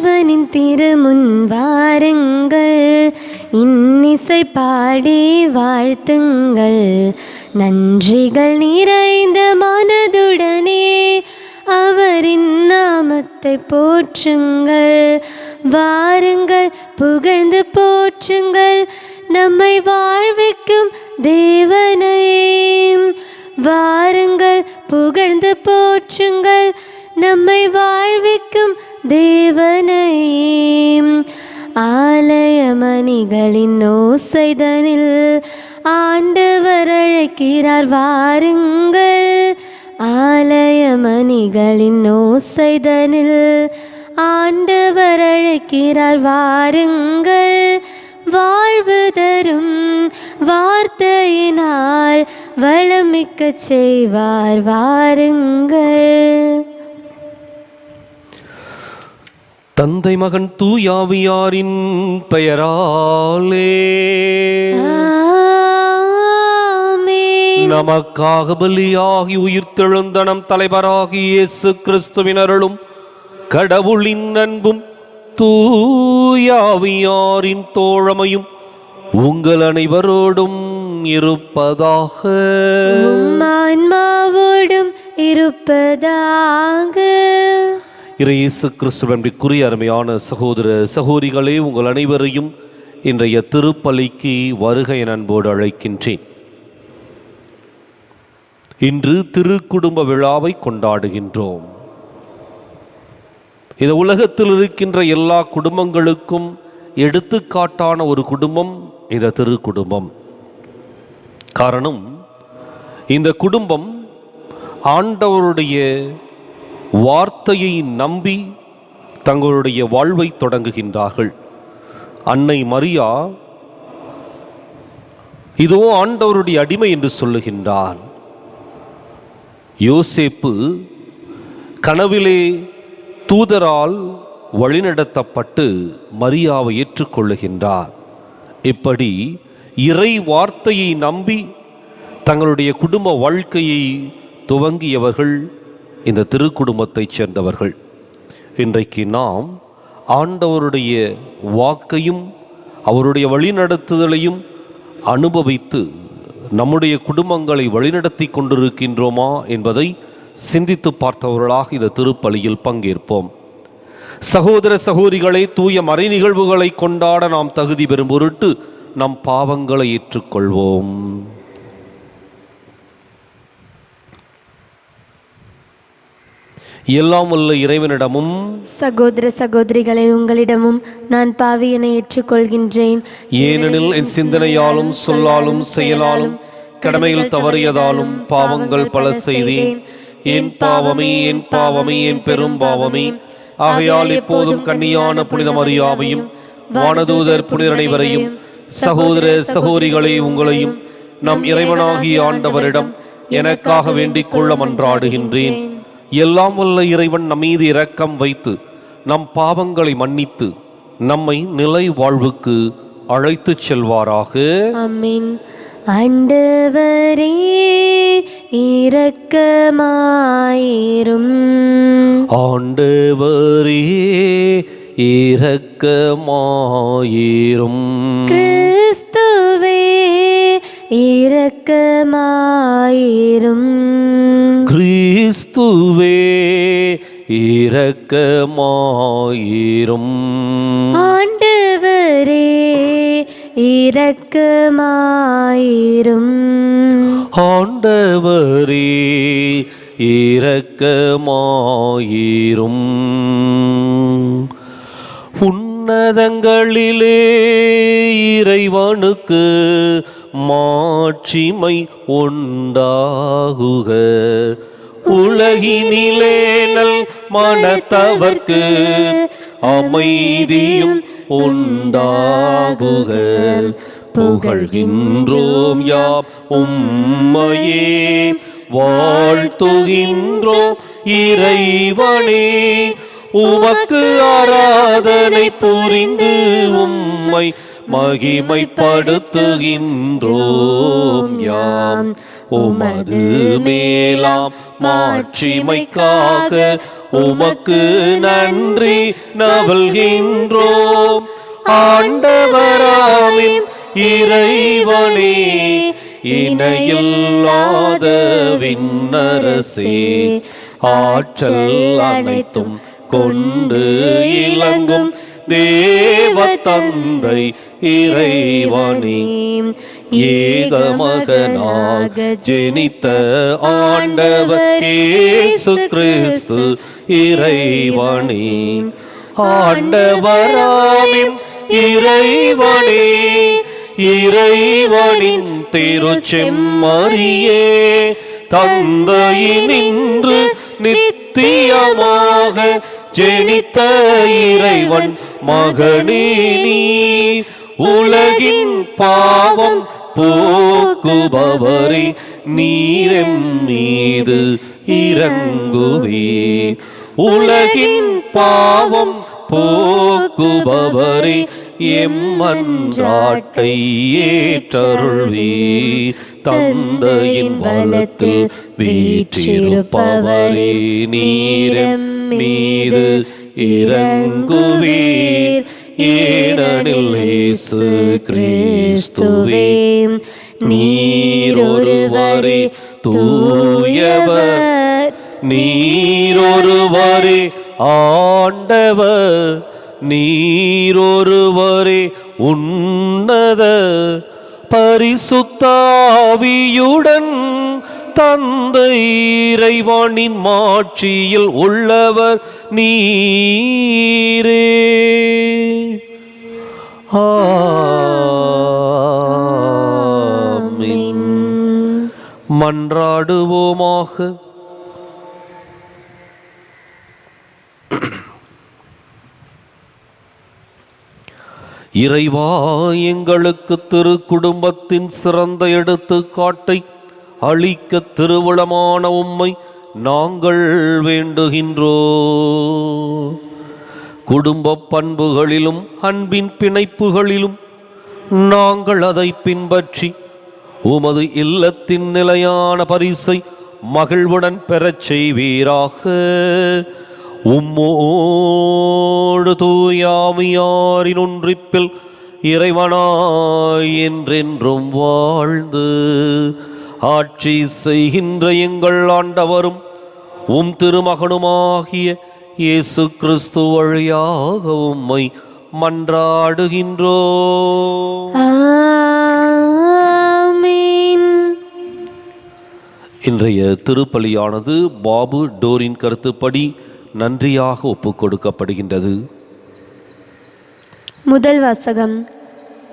தேவனின் திருமுன் வாருங்கள், இன்னிசை பாடி வாழ்த்துங்கள். நன்றிகள் நிறைந்த மனதுடனே அவரின் நாமத்தை போற்றுங்கள். வாருங்கள் புகழ்ந்து போற்றுங்கள் நம்மை வாழ்விக்கும் தேவனை. வாருங்கள் புகழ்ந்து போற்றுங்கள் நம்மை வாழ்விக்கும் தேவனை. ஆலய மணிகளின் ஓசைதனில் ஆண்டவர் அழைக்கிறார் வாருங்கள். ஆலய மணிகளின் ஓசைதனில் ஆண்டவர் அழைக்கிறார் வாருங்கள். வாழ்வு தரும் வார்த்தையினால் வளமிக்க செய்வார் வாருங்கள். தந்தை மகன் தூயாவியாரின் பெயராலே நமக்காக பலியாகி உயிர்த்தெழுந்த நம் தலைவராகி இயேசு கிறிஸ்துவின் அருளும் கடவுளின் அன்பும் தூயாவியாரின் தோழமையும் உங்கள் அனைவரோடும் இருப்பதாக. ஆன்மாவோடும் இருப்பதாக. இயேசு கிறிஸ்துவிற்குரிய அருமையான சகோதர சகோதரிகளே, உங்கள் அனைவரையும் இன்றைய திருப்பலிக்கு வருக என அன்போடு அழைக்கின்றேன். இன்று திருக்குடும்ப விழாவை கொண்டாடுகின்றோம். இந்த உலகத்தில் இருக்கின்ற எல்லா குடும்பங்களுக்கும் எடுத்துக்காட்டான ஒரு குடும்பம் இந்த திருக்குடும்பம். காரணம், இந்த குடும்பம் ஆண்டவருடைய வார்த்தையை நம்பி தங்களுடைய வாழ்வை தொடங்குகின்றார்கள். அன்னை மரியா இதோ ஆண்டவருடைய அடிமை என்று சொல்லுகின்றார். யோசேப்பு கனவிலே தூதரால் வழிநடத்தப்பட்டு மரியாவை ஏற்றுக்கொள்ளுகின்றார். இப்படி இறை வார்த்தையை நம்பி தங்களுடைய குடும்ப வாழ்க்கையை துவங்கியவர்கள் இந்த திருக்குடும்பத்தைச் சேர்ந்தவர்கள். இன்றைக்கு நாம் ஆண்டவருடைய வாக்கையும் அவருடைய வழிநடத்துதலையும் அனுபவித்து நம்முடைய குடும்பங்களை வழிநடத்தி கொண்டிருக்கின்றோமா என்பதை சிந்தித்து பார்த்தவர்களாக இந்த திருப்பலியில் பங்கேற்போம். சகோதர சகோதரிகளை, தூய மறை நிகழ்வுகளை கொண்டாட நாம் தகுதி பெறும் பொருட்டு நம் பாவங்களை ஏற்றுக்கொள்வோம். எல்லாம் வல்ல இறைவனிடமும் சகோதர சகோதரிகளை உங்களிடமும் நான் பாவியனை ஏற்றுக்கொள்கின்றேன். ஏனெனில் என் சிந்தனையாலும் சொல்லாலும் செயலாலும் கடமையில் தவறியதாலும் பாவங்கள் பல செய்தேன். என் பாவமே என் பாவமே என் பெரும் பாவமே. ஆகையால் எப்போதும் கன்னியான புனித மரியாவையும் வானதூதர் புனிதர் அனைவரையும் சகோதர சகோதரிகளை உங்களையும் நம் இறைவனாகிய ஆண்டவரிடம் எனக்காக வேண்டிக் கொள்ள மன்றாடுகின்றேன். எல்லாம் வல்ல இறைவன் நம் மீது இரக்கம் வைத்து நம் பாவங்களை மன்னித்து நம்மை நிலை வாழ்வுக்கு அழைத்து செல்வாராக. ஆமென். ஆண்டவரே இரக்கமாயிரும். ஆண்டவரே இரக்கமாயிரும். கிறிஸ்துவே இரக்கமாயிரும். கிறிஸ்துவே இரக்கமாயிரும். ஆண்டவரே இரக்கமாயிரும். ஆண்டவரே இரக்கமாயிரும். உன்னதங்களிலே இறைவனுக்கு மாட்சிமை உண்டாகுக. உலகினிலே நல் மனத்தவர்க்கு அமைதியும் உண்டாகுக. புகழ்கின்றோம் யாம் உம்மையே, வாழ்த்துகின்றோம் இறைவனே. உமக்கு ஆராதனை புரிந்து உம்மை மகிமைப்படுத்துகின்றோம் யாம். உமது மேலாம் மாட்சிமைக்காக உமக்கு நன்றி நல்கின்றோம். ஆண்டவராமின் இறைவனே, இணையில்லாத விண்ணரசே, ஆற்றல் அனைத்தும் கொண்டு இலங்கும் தேவ தந்தை இறைவனே, ஏகமகனாக ஜெனித்த ஆண்டவர் இயேசு கிறிஸ்து இறைவனே, ஆண்டவராமின் இறைவனே, இறைவனின் திருச்செம்மறியே, தந்தையினின்று நித்தியமாக ஜெனித்த இறைவன் மகனே நீர், உலகின் பாவம் போக்குபவரே, நீரெம் மீது இரங்குவீர். உலகின் பாவம் போக்குபவரே, எம் மன்றாட்டை ஏற்றருள்வீர். தந்தையின் வலத்தில் வீற்றிருப்பவரே, நீரெம் மீது இரங்குவீர். ஏனெனில் இயேசு கிறிஸ்துவே, நீரொருவரே தூயவர், நீரொருவரே ஆண்டவர், நீரொருவரே உன்னத பரிசுத்த ஆவியுடன் தந்தை இறைவனின் மாட்சியில் உள்ளவர் நீரே. ஆமென். மன்றாடுவோமாக. இறைவா, எங்களுக்கு திரு குடும்பத்தின் சிறந்த எடுத்துக்காட்டை அளிக்க திருவுளமான உம்மை நாங்கள் வேண்டுகின்றோம். குடும்ப பண்புகளிலும் அன்பின் பிணைப்புகளிலும் நாங்கள் அதை பின்பற்றி உமது இல்லத்தின் நிலையான பரிசை மகிழ்வுடன் பெறச் செய்வீராக. உம்மோடு தூயாவியாரின் ஒன்றிப்பில் இறைவனாய் என்றென்றும் வாழ்ந்து ஆட்சி செய்கின்ற எங்கள் ஆண்டவரும் உம் திருமகனுமாகிய இயேசு கிறிஸ்து வழியாக உம்மை மன்றாடுகின்றோம். ஆமென். இன்றைய திருப்பலியானது பாபு டோரின் கருத்துப்படி நன்றியாக ஒப்புக் கொடுக்கப்படுகின்றது. முதல் வாசகம்.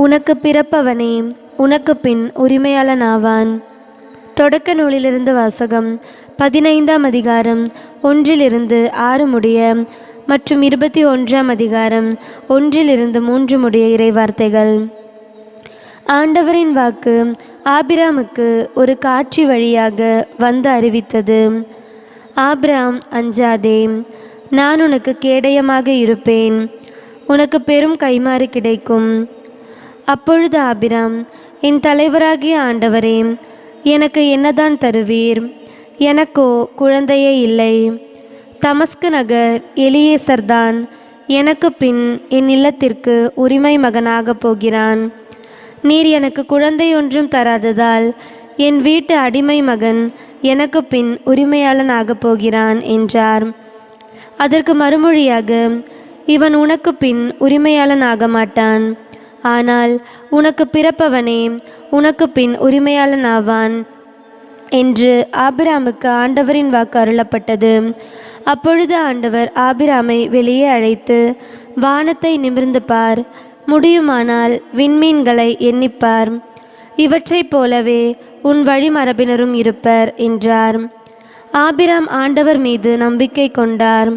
உனக்கு பிறப்பவனே உனக்கு பின் உரிமையாளன் ஆவான். தொடக்க நூலிலிருந்து வாசகம். 15ஆம் அதிகாரம் 1-6 முடிய மற்றும் 21ஆம் அதிகாரம் 1-3 முடிய இறைவார்த்தைகள். ஆண்டவரின் வாக்கு ஆபிராமுக்கு ஒரு காட்சி வழியாக வந்து அறிவித்தது. ஆபிராம், அஞ்சாதே, நான் உனக்கு கேடயமாக இருப்பேன், உனக்கு பெரும் கைமாறு கிடைக்கும். அப்பொழுது ஆபிராம், என் தலைவராகிய ஆண்டவரே, எனக்கு என்னதான் தருவீர்? எனக்கோ குழந்தையே இல்லை. தமஸ்கு நகர் எலியேசர்தான் எனக்கு பின் என் இல்லத்திற்கு உரிமை மகனாக போகிறான். நீர் எனக்கு குழந்தை ஒன்றும் தராததால் என் வீட்டு அடிமை மகன் எனக்கு பின் உரிமையாளனாக போகிறான் என்றார். அதற்கு மறுமொழியாக, இவன் உனக்கு பின் உரிமையாளன் ஆக மாட்டான், ஆனால் உனக்கு பிறப்பவனே உனக்கு பின் உரிமையாளன் ஆவான் என்று ஆபிராமுக்கு ஆண்டவரின் வாக்கு அருளப்பட்டது. அப்பொழுது ஆண்டவர் ஆபிராமை வெளியே அழைத்து, வானத்தை நிமிர்ந்து பார், முடியுமானால் விண்மீன்களை எண்ணிப்பார், இவற்றைப் போலவே உன் வழிமரபினரும் இருப்பர் என்றார். ஆபிராம் ஆண்டவர் மீது நம்பிக்கை கொண்டார்.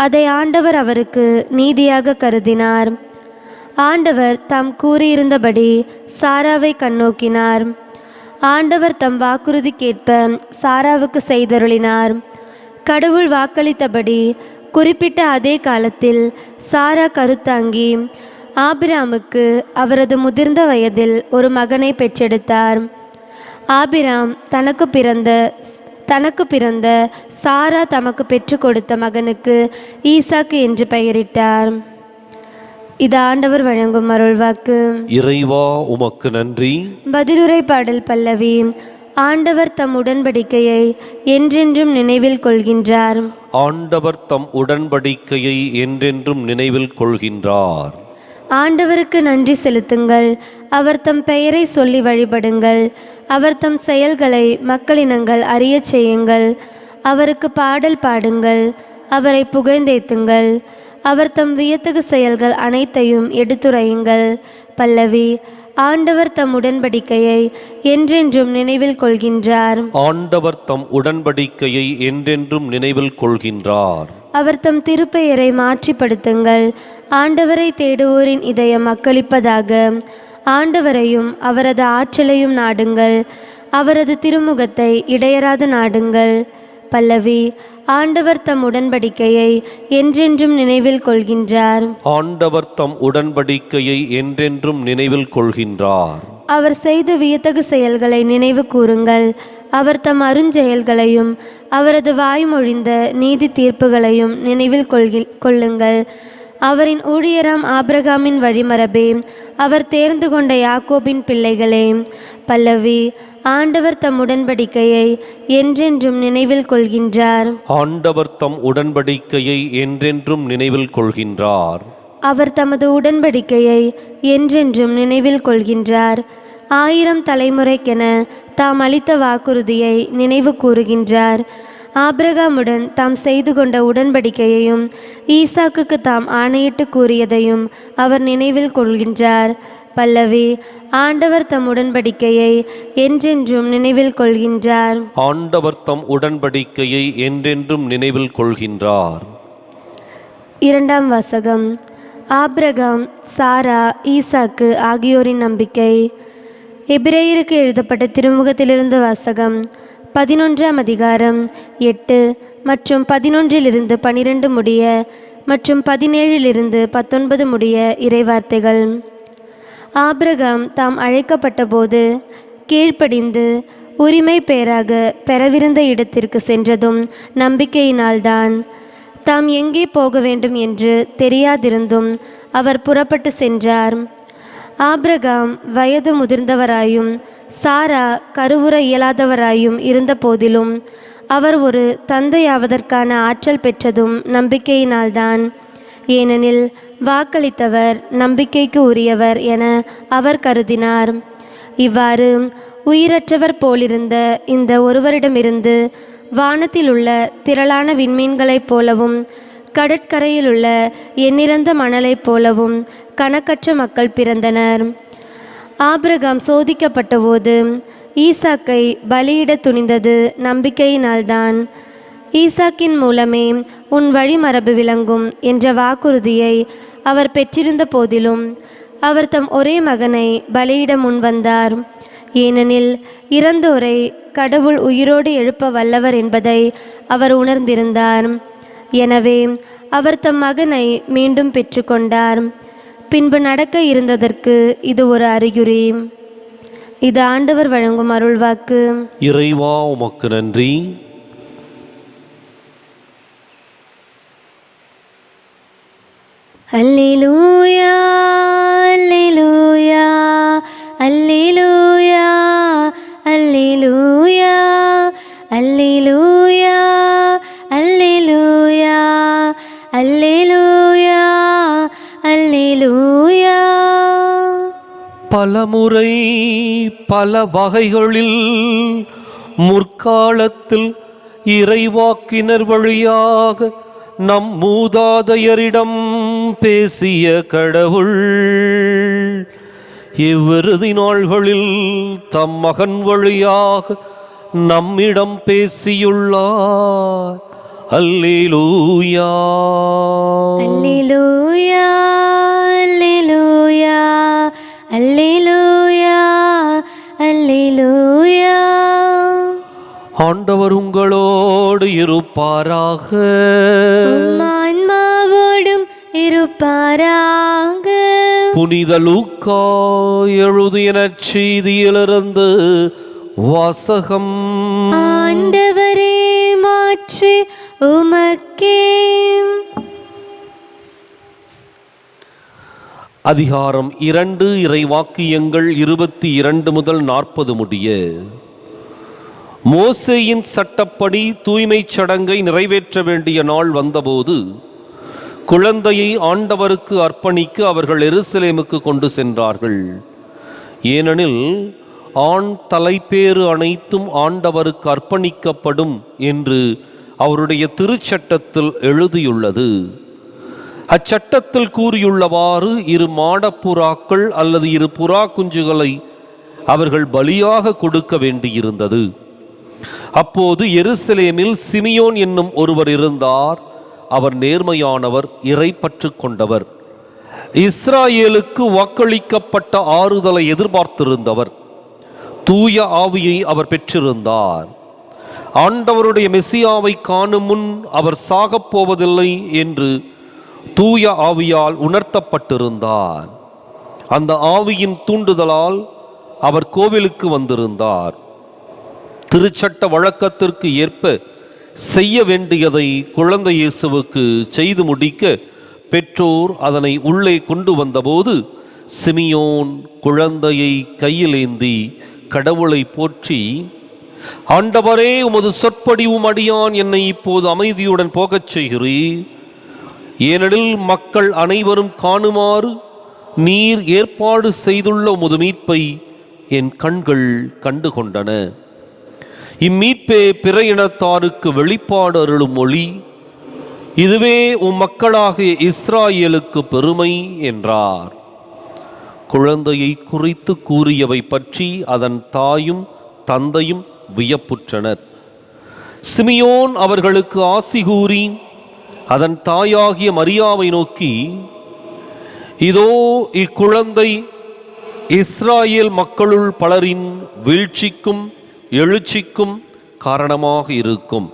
அதை ஆண்டவர் அவருக்கு நீதியாக கருதினார். ஆண்டவர் தாம் கூறியிருந்தபடி சாராவை கண்ணோக்கினார். ஆண்டவர் தம் வாக்குறுதிக்கேற்ப சாராவுக்கு செய்தருளினார். கடவுள் வாக்களித்தபடி குறிப்பிட்ட அதே காலத்தில் சாரா கருத்தாங்கி ஆபிராமுக்கு அவரது முதிர்ந்த வயதில் ஒரு மகனை பெற்றெடுத்தார். ஆபிராம் தனக்கு பிறந்த சாரா தமக்கு பெற்றுக் கொடுத்த மகனுக்கு ஈசாக்கு என்று பெயரிட்டார். இது ஆண்டவர் வழங்கும் அருள்வாக்கு. இறைவா உமக்கு நன்றி. பதிலுரை பாடல் பல்லவி. ஆண்டவர் தம் உடன்படிக்கையை என்றென்றும் நினைவில் கொள்கின்றார். ஆண்டவர் தம் உடன்படிக்கையை என்றென்றும் நினைவில் கொள்கின்றார். ஆண்டவருக்கு நன்றி செலுத்துங்கள், அவர் தம் பெயரை சொல்லி வழிபடுங்கள், அவர் தம் செயல்களை மக்களினங்கள் அறியச் செய்யுங்கள், அவருக்கு பாடல் பாடுங்கள், அவரை புகழ்ந்தேத்துங்கள், அவர் தம் வியத்தகு செயல்கள் அனைத்தையும் எடுத்துரையுங்கள். பல்லவி. ஆண்டவர் தம் உடன்படிக்கையை என்றென்றும் நினைவில் கொள்கின்றார். ஆண்டவர் தம் உடன்படிக்கையை என்றென்றும் நினைவில் கொள்கின்றார். அவர் தம் திருப்பெயரை மாற்றிப்படுத்துங்கள், ஆண்டவரை தேடுவோரின் இதயம் மக்களிப்பதாக. ஆண்டவரையும் அவரது ஆற்றலையும் நாடுங்கள், அவரது திருமுகத்தை இடையராது நாடுங்கள். பல்லவி. ஆண்டவர் தம் உடன்படிக்கையை என்றென்றும் நினைவில் கொள்கின்றார். ஆண்டவர் தம் உடன்படிக்கையை என்றென்றும் நினைவில் கொள்கின்றார். அவர் செய்த வியத்தகு செயல்களை நினைவு கூறுங்கள், அவர் தம் அருஞ்செயல்களையும் அவரது வாய்மொழிந்த நீதி தீர்ப்புகளையும் நினைவில் கொள்ளுங்கள். அவரின் ஊழியராம் ஆபிரகாமின் வழிமரபே, அவர் தேர்ந்து கொண்ட யாக்கோபின் பிள்ளைகளே. பல்லவி. ஆண்டவர் தம் உடன்படிக்கையை என்றென்றும் நினைவில் கொள்கின்றார். ஆண்டவர் தம் உடன்படிக்கையை என்றென்றும் நினைவில் கொள்கின்றார். அவர் தமது உடன்படிக்கையை என்றென்றும் நினைவில் கொள்கின்றார். 1000 தலைமுறைக்கென தாம் அளித்த வாக்குறுதியை நினைவு கூறுகின்றார். ஆபிரகாமுடன் தாம் செய்து கொண்ட உடன்படிக்கையையும் ஈசாக்குக்கு தாம் ஆணையிட்டு கூறியதையும் அவர் நினைவில் கொள்கின்றார். பல்லவி. ஆண்டவர் தம் உடன்படிக்கையை என்றென்றும் நினைவில் கொள்கின்றார். ஆண்டவர் தம் உடன்படிக்கையை என்றென்றும் நினைவில் கொள்கின்றார். இரண்டாம் வாசகம். ஆபிரகாம், சாரா, ஈசாக்கு ஆகியோரின் நம்பிக்கை. எபிரேயருக்கு எழுதப்பட்ட திருமுகத்திலிருந்து வாசகம். 11ஆம் அதிகாரம் 8 மற்றும் 11 12 முடிய மற்றும் 17 19 முடிய இறைவார்த்தைகள். ஆபிரகாம் தாம் அழைக்கப்பட்ட போது கீழ்ப்படிந்து உரிமை பேராக பெறவிருந்த இடத்திற்கு சென்றதும் நம்பிக்கையினால்தான். தாம் எங்கே போக வேண்டும் என்று தெரியாதிருந்தும் அவர் புறப்பட்டு சென்றார். ஆபிரகாம் வயது முதிர்ந்தவராயும் சாரா கருவுற இயலாதவராயும் இருந்த போதிலும் அவர் ஒரு தந்தையாவதற்கான ஆற்றல் பெற்றதும் நம்பிக்கையினால்தான். ஏனெனில் வாக்களித்தவர் நம்பிக்கைக்கு உரியவர் என அவர் கருதினார். இவ்வாறு உயிரற்றவர் போலிருந்த இந்த ஒருவரிடமிருந்து வானத்தில் உள்ள திரளான விண்மீன்களைப் போலவும் கடற்கரையில் உள்ள எண்ணிறந்த மணலைப் போலவும் கணக்கற்ற மக்கள் பிறந்தனர். ஆபிரகாம் சோதிக்கப்பட்டபோது ஈசாக்கை பலியிட துணிந்தது நம்பிக்கையினால்தான். ஈசாக்கின் மூலமே உன் வழிமரபு விளங்கும் என்ற வாக்குறுதியை அவர் பெற்றிருந்த போதிலும் அவர் தம் ஒரே மகனை பலியிட முன்வந்தார். ஏனெனில் இறந்தோரை கடவுள் உயிரோடு எழுப்ப வல்லவர் என்பதை அவர் உணர்ந்திருந்தார். எனவே அவர் தம் மகனை மீண்டும் பெற்றுக்கொண்டார். பின்பு நடக்க இருந்ததற்கு இது ஒரு அறிகுறி. இது ஆண்டவர் வழங்கும் அருள்வாக்கு. இறைவா உமக்கு நன்றி. அல்லேலூயா அல்லேலூயா அல்லேலூயா அல்லேலூயா அல்லேலூயா அல்லேலூயா அல்லேலூயா அல்லேலூயா. பலமுறை பல வகைகளில் முற்காலத்தில் இறைவாக்கினர் வழியாக நம் மூதாதையரிடம் பேசிய கடவுள் இவ்விறுதி நாள்களில் தம் மகன் வழியாக நம்மிடம் பேசியுள்ளார். அல்லேலூயா அல்லேலூயா அல்லேலூயா அல்லேலூயா அல்லேலூயா. ஆண்டவர் உங்களோடு இருப்பாராக. ஆன்மாவோடும் இருப்பாராக. புனித லூக்கா எழுதிய நற்செய்தியிலிருந்து வாசகம். ஆண்டவரே, மாற்றி உமக்கே. அதிகாரம் 2, இறைவாக்கியங்கள் 22 முதல் 40 முடிய. மோசேயின் சட்டப்படி தூய்மைச் சடங்கை நிறைவேற்ற வேண்டிய நாள் வந்தபோது குழந்தையை ஆண்டவருக்கு அர்ப்பணிக்க அவர்கள் எருசலேமுக்கு கொண்டு சென்றார்கள். ஏனெனில் ஆண் தலைப்பேறு அனைத்தும் ஆண்டவருக்கு அர்ப்பணிக்கப்படும் என்று அவருடைய திருச்சட்டத்தில் எழுதியுள்ளது. அச்சட்டத்தில் கூறியுள்ளவாறு 2 மாடப்புறாக்கள் அல்லது 2 புறா குஞ்சுகளை அவர்கள் பலியாக கொடுக்க வேண்டியிருந்தது. அப்போது எருசலேமில் சிமியோன் என்னும் ஒருவர் இருந்தார். அவர் நேர்மையானவர், இறைப்பற்று கொண்டவர், இஸ்ராயேலுக்கு வாக்களிக்கப்பட்ட ஆறுதலை எதிர்பார்த்திருந்தவர். தூய ஆவியை அவர் பெற்றிருந்தார். ஆண்டவருடைய மெசியாவை காணும் முன் அவர் சாகப் போவதில்லை என்று தூய ஆவியால் உணர்த்தப்பட்டிருந்தார். அந்த ஆவியின் தூண்டுதலால் அவர் கோவிலுக்கு வந்திருந்தார். திருச்சட்ட வழக்கத்திற்கு ஏற்ப செய்ய வேண்டியதை குழந்தை இயேசுவுக்கு செய்து முடிக்க பெற்றோர் அதனை உள்ளே கொண்டு வந்தபோது சிமியோன் குழந்தையை கையிலேந்தி கடவுளை போற்றி, ஆண்டவரே, உமது சொற்படிவும் அடியான் என்னை இப்போது அமைதியுடன் போகச் செய்கிறீர். ஏனெனில் மக்கள் அனைவரும் காணுமாறு நீர் ஏற்பாடு செய்துள்ள உமது மீட்பை என் கண்கள் கண்டு கொண்டன. இம்மீட்பே பிற இனத்தாருக்கு வெளிப்பாடு அருளும் மொழி. இதுவே உம் மக்களாகிய இஸ்ராயேலுக்கு பெருமை என்றார். குழந்தையை குறித்து கூறியவை பற்றி அதன் தாயும் தந்தையும் வியப்புற்றனர். சிமியோன் அவர்களுக்கு ஆசி கூறி அதன் தாயாகிய மரியாவை நோக்கி, இதோ இக்குழந்தை இஸ்ராயேல் மக்களுள் பலரின் வீழ்ச்சிக்கும் எழுச்சிக்கும் காரணமாக இருக்கும்,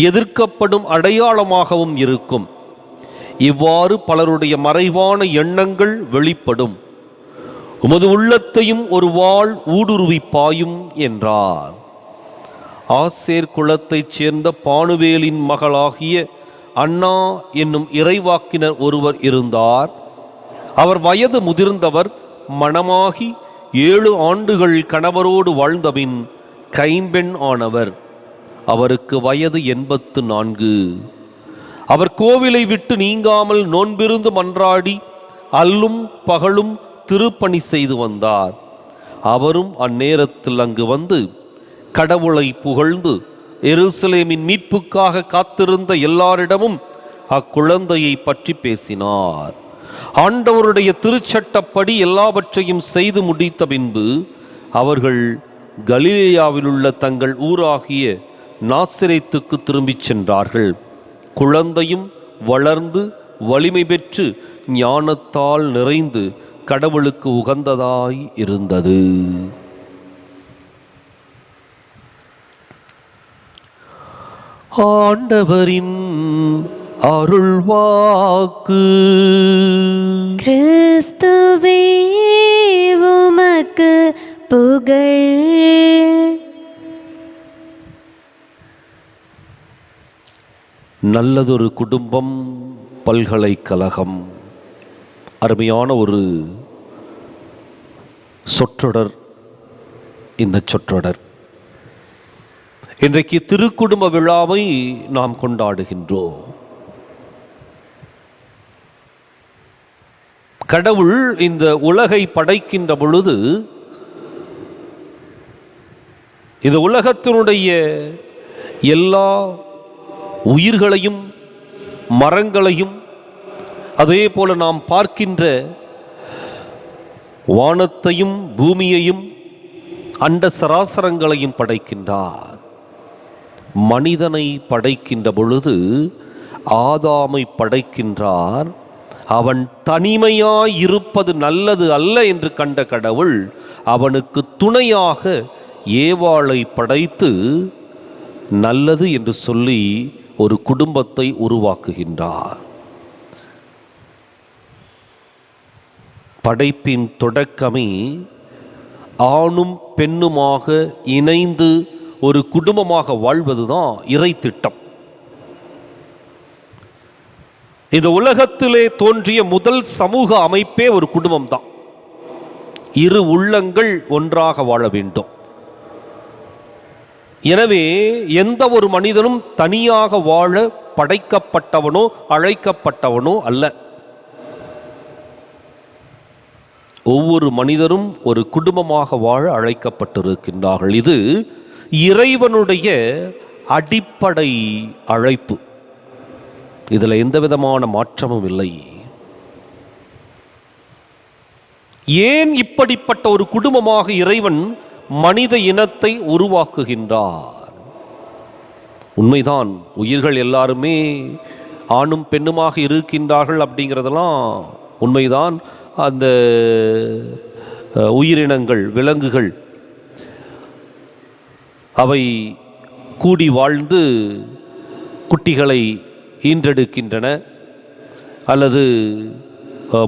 எதிர்க்கப்படும் அடையாளமாகவும் இருக்கும். இவ்வாறு பலருடைய மறைவான எண்ணங்கள் வெளிப்படும். உமது உள்ளத்தையும் ஒரு வாள் ஊடுருவி பாயும் என்றார். ஆசேர் குலத்தைச் சேர்ந்த பானுவேலின் மகளாகிய அன்னா என்னும் இறைவாக்கினர் ஒருவர் இருந்தார். அவர் வயது முதிர்ந்தவர், மணமாகி 7 ஆண்டுகள் கணவரோடு வாழ்ந்தபின் கைம்பெண் ஆனவர். அவருக்கு வயது 84. அவர் கோவிலை விட்டு நீங்காமல் நோன்பிருந்து மன்றாடி அல்லும் பகலும் திருப்பணி செய்து வந்தார். அவரும் அந்நேரத்தில் அங்கு வந்து கடவுளை புகழ்ந்து எருசலேமின் மீட்புக்காக காத்திருந்த எல்லாரிடமும் அக்குழந்தையை பற்றி பேசினார். ஆண்டவருடைய திருச்சட்டப்படி எல்லாவற்றையும் செய்து முடித்த பின்பு அவர்கள் கலிலேயாவில் உள்ள தங்கள் ஊராகிய நாசரேத்துக்கு திரும்பிச் சென்றார்கள். குழந்தையும் வளர்ந்து வலிமை பெற்று ஞானத்தால் நிறைந்து கடவுளுக்கு உகந்ததாய் இருந்தது. ஆண்டவரின் அருள்வாக்கு. கிறிஸ்துவே, உமக்கு புகழ். நல்லதொரு குடும்பம், பல்கலைக்கழகம். அருமையான ஒரு சொற்றொடர் இந்த சொற்றொடர். இன்றைக்கு திருக்குடும்ப விழாவை நாம் கொண்டாடுகின்றோம். கடவுள் இந்த உலகை படைக்கின்ற பொழுது இந்த உலகத்தினுடைய எல்லா உயிர்களையும் மரங்களையும் அதே போல நாம் பார்க்கின்ற வானத்தையும் பூமியையும் அண்ட சராசரங்களையும் படைக்கின்றார். மனிதனை படைக்கின்ற பொழுது ஆதாமை படைக்கின்றார். அவன் தனிமையாய் இருப்பது நல்லது அல்ல என்று கண்ட கடவுள் அவனுக்கு துணையாக ஏவாளை படைத்து நல்லது என்று சொல்லி ஒரு குடும்பத்தை உருவாக்குகின்றார். படைப்பின் தொடக்கமே ஆணும் பெண்ணுமாக இணைந்து ஒரு குடும்பமாக வாழ்வதுதான் இறை திட்டம். இந்த உலகத்திலே தோன்றிய முதல் சமூக அமைப்பே ஒரு குடும்பம் தான். இரு உள்ளங்கள் ஒன்றாக வாழ வேண்டும். எனவே எந்த ஒரு மனிதனும் தனியாக வாழ படைக்கப்பட்டவனோ அழைக்கப்பட்டவனோ அல்ல. ஒவ்வொரு மனிதரும் ஒரு குடும்பமாக வாழ அழைக்கப்பட்டிருக்கின்றார்கள். இது இறைவனுடைய அடிப்படை அழைப்பு. இதில் எந்த விதமான மாற்றமும் இல்லை. ஏன் இப்படிப்பட்ட ஒரு குடும்பமாக இறைவன் மனித இனத்தை உருவாக்குகின்றார்? உண்மைதான், உயிர்கள் எல்லாருமே ஆணும் பெண்ணுமாக இருக்கின்றார்கள் அப்படிங்கிறதெல்லாம் உண்மைதான். அந்த உயிரினங்கள், விலங்குகள் அவை கூடி வாழ்ந்து குட்டிகளை ஈன்றெடுக்கின்றன அல்லது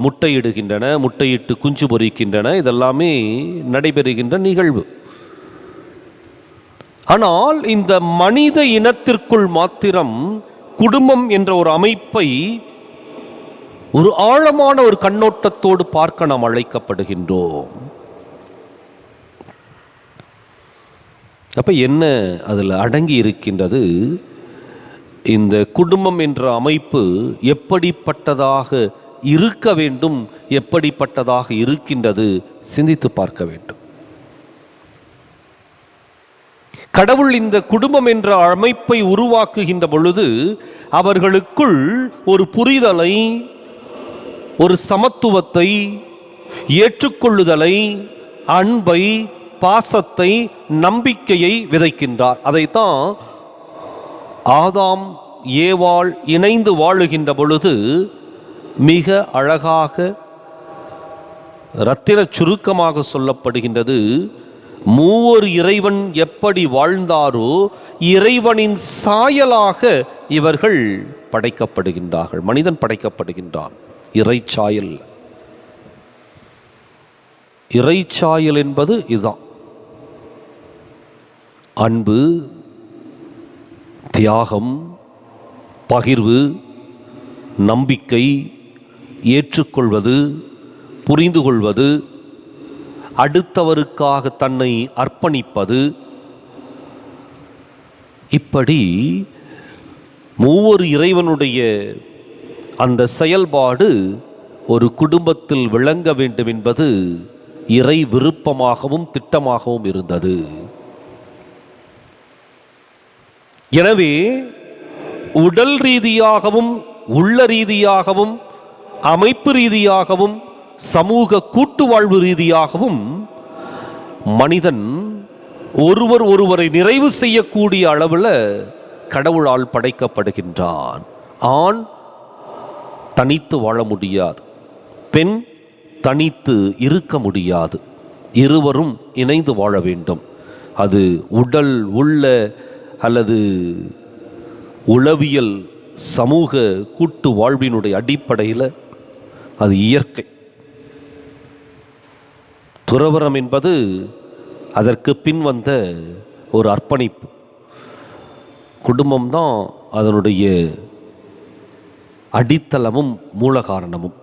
முட்டையிடுகின்றன, முட்டையிட்டு குஞ்சு பொரிக்கின்றன. இதெல்லாமே நடைபெறுகின்ற நிகழ்வு. ஆனால் இந்த மனித இனத்திற்குள் மாத்திரம் குடும்பம் என்ற ஒரு அமைப்பை ஒரு ஆழமான ஒரு கண்ணோட்டத்தோடு பார்க்க நாம் அழைக்கப்படுகின்றோம். அப்ப என்ன அதில் அடங்கி இருக்கின்றது? இந்த குடும்பம் என்ற அமைப்பு எப்படிப்பட்டதாக இருக்க வேண்டும், எப்படிப்பட்டதாக இருக்கின்றது, சிந்தித்து பார்க்க வேண்டும். கடவுள் இந்த குடும்பம் என்ற அமைப்பை உருவாக்குகின்ற பொழுது அவர்களுக்குள் ஒரு புரிதலை, ஒரு சமத்துவத்தை, ஏற்றுக்கொள்ளுதலை, அன்பை, பாசத்தை, நம்பிக்கையை விதைக்கின்றார். அதைத்தான் ஆதாம் ஏவாள் இணைந்து வாழுகின்ற பொழுது மிக அழகாக இரத்தின சுருக்கமாக சொல்லப்படுகின்றது. மூவர் இறைவன் எப்படி வாழ்ந்தாரோ இறைவனின் சாயலாக இவர்கள் படைக்கப்படுகின்றார்கள். மனிதன் படைக்கப்படுகின்றான் இறைச்சாயல். இறைச்சாயல் என்பது இதுதான். அன்பு, தியாகம், பகிர்வு, நம்பிக்கை, ஏற்றுக்கொள்வது, புரிந்து கொள்வது, அடுத்தவருக்காக தன்னை அர்ப்பணிப்பது, இப்படி மூவர் இறைவனுடைய அந்த செயல்பாடு ஒரு குடும்பத்தில் விளங்க வேண்டும் என்பது இறை விருப்பமாகவும் திட்டமாகவும் இருந்தது. எனவே உடல் ரீதியாகவும் உள்ள ரீதியாகவும் அமைப்பு ரீதியாகவும் சமூக கூட்டு வாழ்வு ரீதியாகவும் மனிதன் ஒருவரை நிறைவு செய்யக்கூடிய அளவில் கடவுளால் படைக்கப்படுகின்றான். ஆண் தனித்து வாழ முடியாது, பெண் தனித்து இருக்க முடியாது. இருவரும் இணைந்து வாழ வேண்டும். அது உடல் உள்ள அல்லது உளவியல் சமூக கூட்டு வாழ்வினுடைய அடிப்படையில் அது இயற்கை. துறவறம் என்பது அதற்கு பின் வந்த ஒரு அர்ப்பணிப்பு. குடும்பம்தான் அதனுடைய அடித்தளமும் மூல காரணமும்.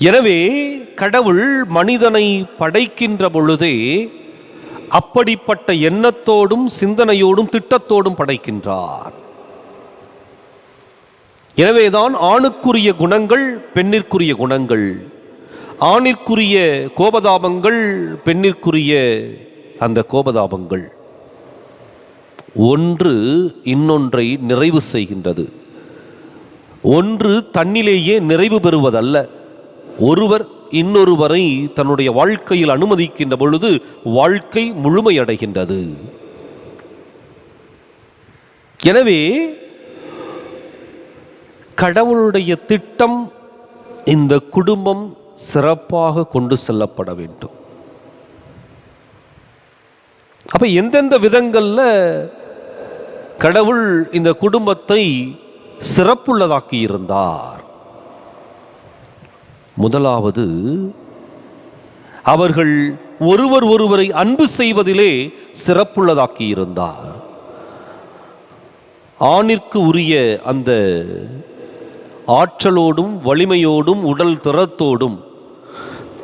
எனவே கடவுள் மனிதனை படைக்கின்ற பொழுதே அப்படிப்பட்ட எண்ணத்தோடும் சிந்தனையோடும் திட்டத்தோடும் படைக்கின்றார். எனவேதான் ஆணுக்குரிய குணங்கள், பெண்ணிற்குரிய குணங்கள், ஆணிற்குரிய கோபதாபங்கள், பெண்ணிற்குரிய அந்த கோபதாபங்கள் ஒன்று இன்னொன்றை நிறைவு செய்கின்றது. ஒன்று தன்னிலேயே நிறைவு பெறுவதல்ல, ஒருவர் இன்னொருவரை தன்னுடைய வாழ்க்கையில் அனுமதிக்கின்ற பொழுது வாழ்க்கை முழுமையடைகின்றது. எனவே கடவுளுடைய திட்டம் இந்த குடும்பம் சிறப்பாக கொண்டு செல்லப்பட வேண்டும். அப்ப எந்தெந்த விதங்கள்ல கடவுள் இந்த குடும்பத்தை சிறப்புள்ளதாக்கி இருந்தார்? முதலாவது, அவர்கள் ஒருவர் ஒருவரை அன்பு செய்வதிலே சிறப்புள்ளதாக்கியிருந்தார். ஆணிற்கு உரிய அந்த ஆற்றலோடும் வலிமையோடும் உடல் திறத்தோடும்,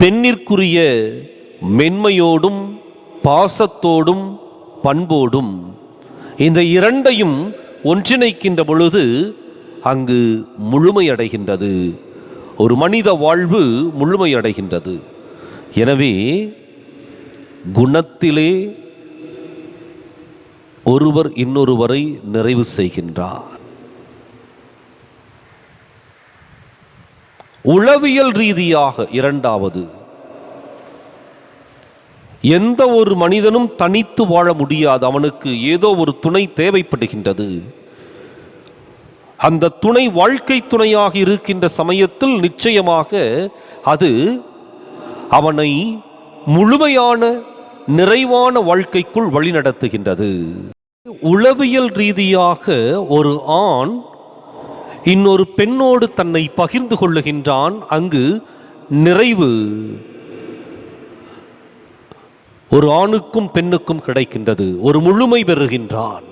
பெண்ணிற்குரிய மென்மையோடும் பாசத்தோடும் பண்போடும், இந்த இரண்டையும் ஒன்றிணைக்கின்ற பொழுது அங்கு முழுமையடைகின்றது. ஒரு மனித வாழ்வு முழுமையடைகின்றது. எனவே குணத்திலே ஒருவர் இன்னொருவரை நிறைவு செய்கின்றார். உளவியல் ரீதியாக இரண்டாவது, எந்த ஒரு மனிதனும் தனித்து வாழ முடியாது. அவனுக்கு ஏதோ ஒரு துணை தேவைப்படுகின்றது. அந்த துணை வாழ்க்கை துணையாக இருக்கின்ற சமயத்தில் நிச்சயமாக அது அவனை முழுமையான நிறைவான வாழ்க்கைக்குள் வழிநடத்துகின்றது. உளவியல் ரீதியாக ஒரு ஆண் இன்னொரு பெண்ணோடு தன்னை பகிர்ந்து கொள்ளுகின்றான். அங்கு நிறைவு ஒரு ஆணுக்கும் பெண்ணுக்கும் கிடைக்கின்றது. ஒரு முழுமை பெறுகின்றான்.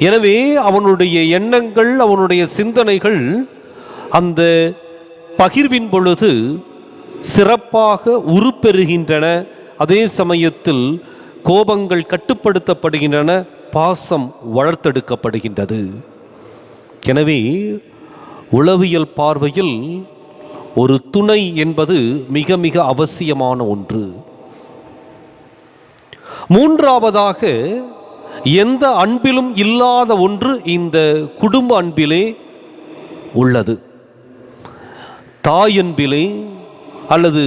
எனவே அவனுடைய எண்ணங்கள், அவனுடைய சிந்தனைகள் அந்த பகிர்வின் பொழுது சிறப்பாக உருப்பெறுகின்றன. அதே சமயத்தில் கோபங்கள் கட்டுப்படுத்தப்படுகின்றன, பாசம் வளர்த்தெடுக்கப்படுகின்றது. எனவே உளவியல் பார்வையில் ஒரு துணை என்பது மிக மிக அவசியமான ஒன்று. மூன்றாவதாக, எந்த அன்பிலும் இல்லாத ஒன்று இந்த குடும்ப அன்பிலே உள்ளது. தாயன்பிலே அல்லது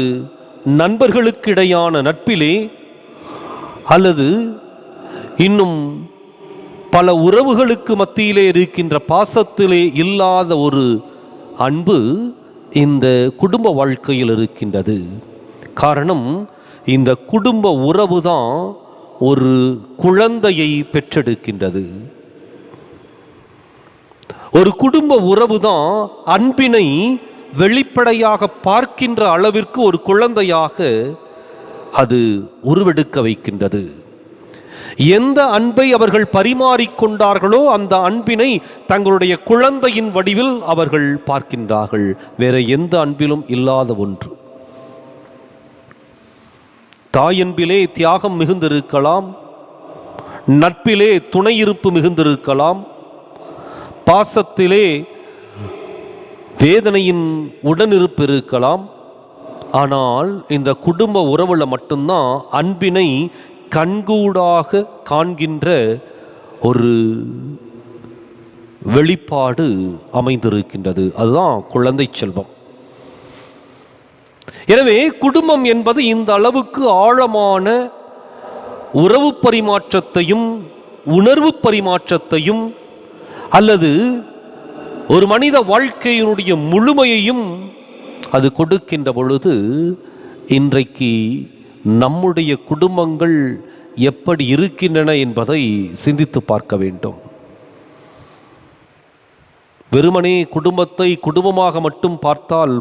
நண்பர்களுக்கிடையான நட்பிலே அல்லது இன்னும் பல உறவுகளுக்கு மத்தியிலே இருக்கின்ற பாசத்திலே இல்லாத ஒரு அன்பு இந்த குடும்ப வாழ்க்கையில் இருக்கின்றது. காரணம், இந்த குடும்ப உறவு தான் ஒரு குழந்தையை பெற்றெடுக்கின்றது. ஒரு குடும்ப உறவு தான் அன்பினை வெளிப்படையாக பார்க்கின்ற அளவிற்கு ஒரு குழந்தையாக அது உருவெடுக்க வைக்கின்றது. எந்த அன்பை அவர்கள் பரிமாறிக்கொண்டார்களோ அந்த அன்பினை தங்களுடைய குழந்தையின் வடிவில் அவர்கள் பார்க்கின்றார்கள். வேற எந்த அன்பிலும் இல்லாத ஒன்று. தாயன்பிலே தியாகம் மிகுந்திருக்கலாம், நட்பிலே துணையிருப்பு மிகுந்திருக்கலாம், பாசத்திலே வேதனையின் உடனிருப்பு இருக்கலாம். ஆனால் இந்த குடும்ப உறவுல மட்டும்தான் அன்பினை கண்கூடாக காண்கின்ற ஒரு வெளிப்பாடு அமைந்திருக்கின்றது. அதுதான் குழந்தை செல்வம். எனவே குடும்பம் என்பது இந்த அளவுக்கு ஆழமான உறவு பரிமாற்றத்தையும் உணர்வு பரிமாற்றத்தையும் அல்லது ஒரு மனித வாழ்க்கையினுடைய முழுமையையும் அது கொடுக்கின்ற பொழுது, இன்றைக்கு நம்முடைய குடும்பங்கள் எப்படி இருக்கின்றன என்பதை சிந்தித்து பார்க்க வேண்டும். வெறுமனே குடும்பத்தை குடும்பமாக மட்டும் பார்த்தால்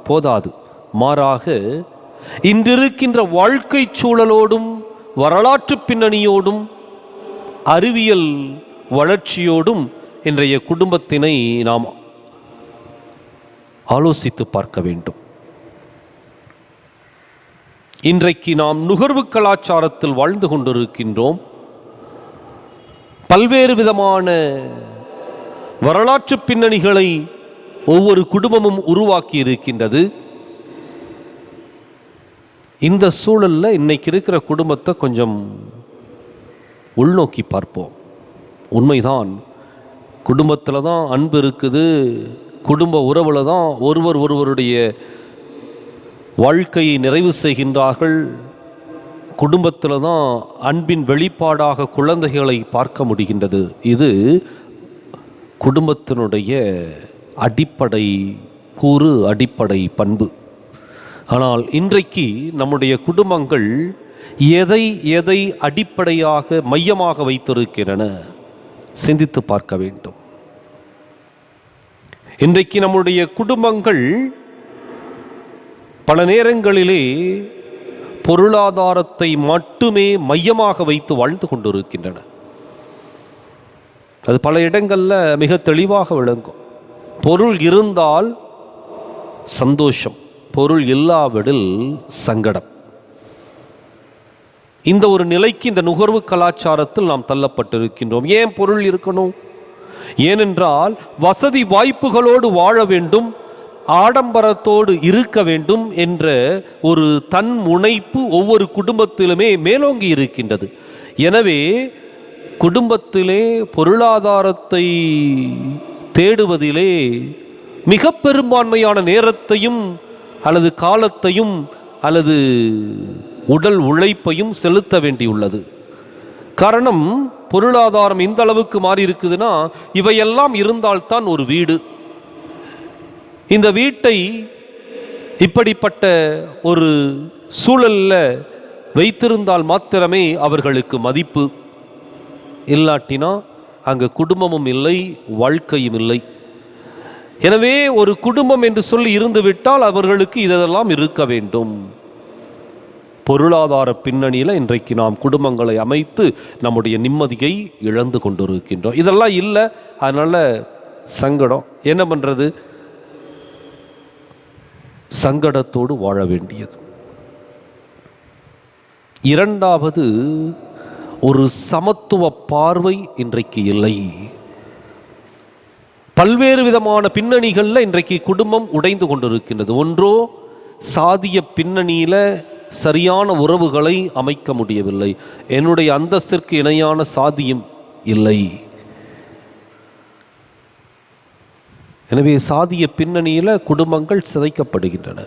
போதாது. மாறாக இன்றிருக்கின்ற வாழ்க்கை சூழலோடும் வரலாற்று பின்னணியோடும் அறிவியல் வளர்ச்சியோடும் இன்றைய குடும்பத்தினை நாம் ஆலோசித்து பார்க்க வேண்டும். இன்றைக்கு நாம் நுகர்வு கலாச்சாரத்தில் வாழ்ந்து கொண்டிருக்கின்றோம். பல்வேறு விதமான வரலாற்று பின்னணிகளை ஒவ்வொரு குடும்பமும் உருவாக்கி இருக்கின்றது. இந்த சூழல்ல இன்னைக்கு இருக்கிற குடும்பத்தை கொஞ்சம் உள்நோக்கி பார்ப்போம். உண்மைதான், குடும்பத்தில் தான் அன்பு இருக்குது, குடும்ப உறவுல தான் ஒருவர் ஒருவருடைய வாழ்க்கையை நிறைவு செய்கின்றார்கள், குடும்பத்தில் தான் அன்பின் வெளிப்பாடாக குழந்தைகளை பார்க்க முடிகின்றது. இது குடும்பத்தினுடைய அடிப்படை கூறு, அடிப்படை பண்பு. ஆனால் இன்றைக்கு நம்முடைய குடும்பங்கள் எதை எதை அடிப்படையாக மையமாக வைத்திருக்கின்றன சிந்தித்து பார்க்க வேண்டும். இன்றைக்கு நம்முடைய குடும்பங்கள் பல நேரங்களிலே பொருளாதாரத்தை மட்டுமே மையமாக வைத்து வாழ்ந்து கொண்டிருக்கின்றன. அது பல இடங்களில் மிக தெளிவாக விளங்கும். பொருள் இருந்தால் சந்தோஷம், பொருள் இல்லாவிடில் சங்கடம். இந்த ஒரு நிலைக்கு இந்த நுகர்வு கலாச்சாரத்தில் நாம் தள்ளப்பட்டிருக்கின்றோம். ஏன் பொருள் இருக்கணும்? ஏனென்றால் வசதி வாய்ப்புகளோடு வாழ வேண்டும், ஆடம்பரத்தோடு இருக்க வேண்டும் என்ற ஒரு தன் முனைப்பு ஒவ்வொரு குடும்பத்திலுமே மேலோங்கி இருக்கின்றது. எனவே குடும்பத்திலே பொருளாதாரத்தை தேடுவதிலே மிக பெரும்பான்மையான நேரத்தையும் அல்லது காலத்தையும் அல்லது உடல் உழைப்பையும் செலுத்த வேண்டியுள்ளது. காரணம், பொருளாதாரம் இந்த அளவுக்கு மாறி இருக்குதுன்னா இவையெல்லாம் இருந்தால்தான் ஒரு வீடு. இந்த வீட்டை இப்படிப்பட்ட ஒரு சூழலில் வைத்திருந்தால் மாத்திரமே அவர்களுக்கு மதிப்பு. இல்லாட்டினா அங்கே குடும்பமும் இல்லை, வாழ்க்கையும் இல்லை. எனவே ஒரு குடும்பம் என்று சொல்லி இருந்துவிட்டால் அவர்களுக்கு இதெல்லாம் இருக்க வேண்டும். பொருளாதார பின்னணியில் இன்றைக்கு நாம் குடும்பங்களை அமைத்து நம்முடைய நிம்மதியை இழந்து கொண்டிருக்கின்றோம். இதெல்லாம் இல்லை, அதனால சங்கடம். என்ன பண்ணுறது? சங்கடத்தோடு வாழ வேண்டியது. இரண்டாவது, ஒரு சமத்துவ பார்வை இன்றைக்கு இல்லை. பல்வேறு விதமான பின்னணிகளில் இன்றைக்கு குடும்பம் உடைந்து கொண்டிருக்கின்றது. ஒன்றோ சாதிய பின்னணியில் சரியான உறவுகளை அமைக்க முடியவில்லை, என்னுடைய அந்தஸ்திற்கு இணையான சாதியும் இல்லை. எனவே சாதிய பின்னணியில் குடும்பங்கள் சிதைக்கப்படுகின்றன.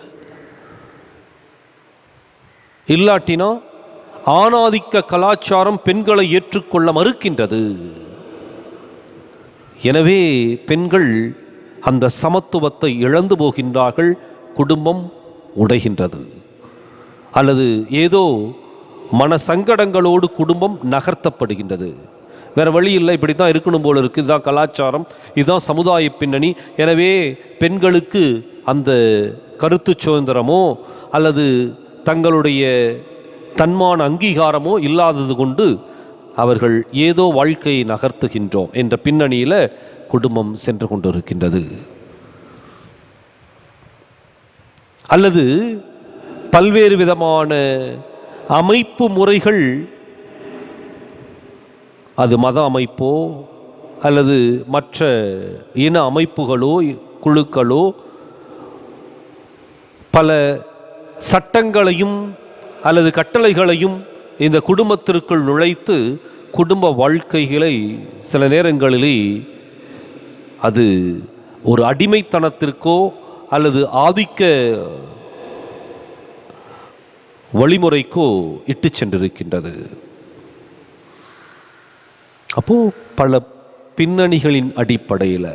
இல்லாட்டினா ஆணாதிக்க கலாச்சாரம் பெண்களை ஏற்றுக்கொள்ள மறுக்கின்றது. எனவே பெண்கள் அந்த சமத்துவத்தை இழந்து போகின்றார்கள், குடும்பம் உடைகின்றது. அல்லது ஏதோ மன சங்கடங்களோடு குடும்பம் நகர்த்தப்படுகின்றது. வேறு வழி இல்லை, இப்படி தான் இருக்கணும் போல இருக்குது, இதுதான் கலாச்சாரம், இதுதான் சமுதாய பின்னணி. எனவே பெண்களுக்கு அந்த கருத்து சுதந்திரமோ அல்லது தங்களுடைய தன்மான அங்கீகாரமோ இல்லாதது கொண்டு அவர்கள் ஏதோ வாழ்க்கையை நகர்த்துகின்றோம் என்ற பின்னணியில் குடும்பம் சென்று கொண்டிருக்கின்றது. அல்லது பல்வேறு விதமான அமைப்பு முறைகள், அது மத அமைப்போ அல்லது மற்ற இன அமைப்புகளோ குழுக்களோ பல சட்டங்களையும் அல்லது கட்டளைகளையும் இந்த குடும்பத்திற்குள் நுழைத்து குடும்ப வாழ்க்கைகளை சில நேரங்களிலே அது ஒரு அடிமைத்தனத்திற்கோ அல்லது ஆதிக்க வழிமுறைக்கோ இட்டு சென்றிருக்கின்றது. அப்போ பல பின்னணிகளின் அடிப்படையில்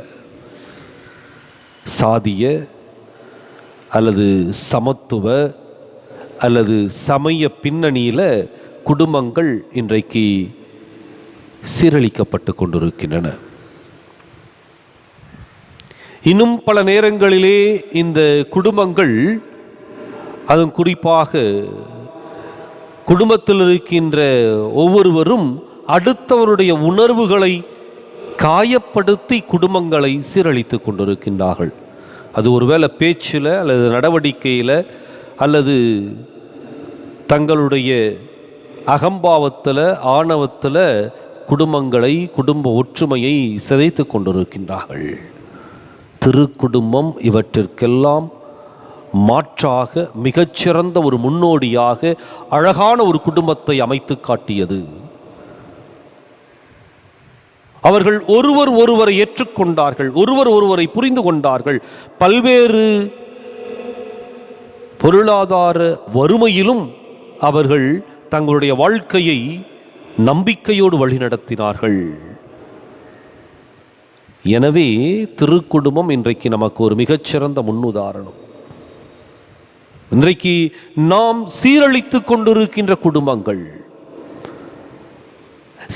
சாதிய அல்லது சமத்துவ அல்லது சமய பின்னணியில் குடும்பங்கள் இன்றைக்கு சீரழிக்கப்பட்டு கொண்டிருக்கின்றன. இன்னும் பல நேரங்களிலே இந்த குடும்பங்கள், அதுவும் குறிப்பாக குடும்பத்தில் இருக்கின்ற ஒவ்வொருவரும் அடுத்தவருடைய உணர்வுகளை காயப்படுத்தி குடும்பங்களை சீரழித்து கொண்டிருக்கின்றார்கள். அது ஒருவேளை பேச்சில் அல்லது நடவடிக்கையில் அல்லது தங்களுடைய அகம்பாவத்தில் ஆணவத்தில் குடும்பங்களை, குடும்ப ஒற்றுமையை சிதைத்து கொண்டிருக்கின்றார்கள். திருக்குடும்பம் இவற்றிற்கெல்லாம் மாற்றாக மிகச்சிறந்த ஒரு முன்னோடியாக அழகான ஒரு குடும்பத்தை அமைத்து காட்டியது. அவர்கள் ஒருவர் ஒருவரை ஏற்றுக்கொண்டார்கள், ஒருவர் ஒருவரை புரிந்து கொண்டார்கள். பல்வேறு பொருளாதார வறுமையிலும் அவர்கள் தங்களுடைய வாழ்க்கையை நம்பிக்கையோடு வழிநடத்தினார்கள். எனவே திருக்குடும்பம் இன்றைக்கு நமக்கு ஒரு மிகச்சிறந்த முன்னுதாரணம். இன்றைக்கு நாம் சீரழித்து கொண்டிருக்கின்ற குடும்பங்கள்,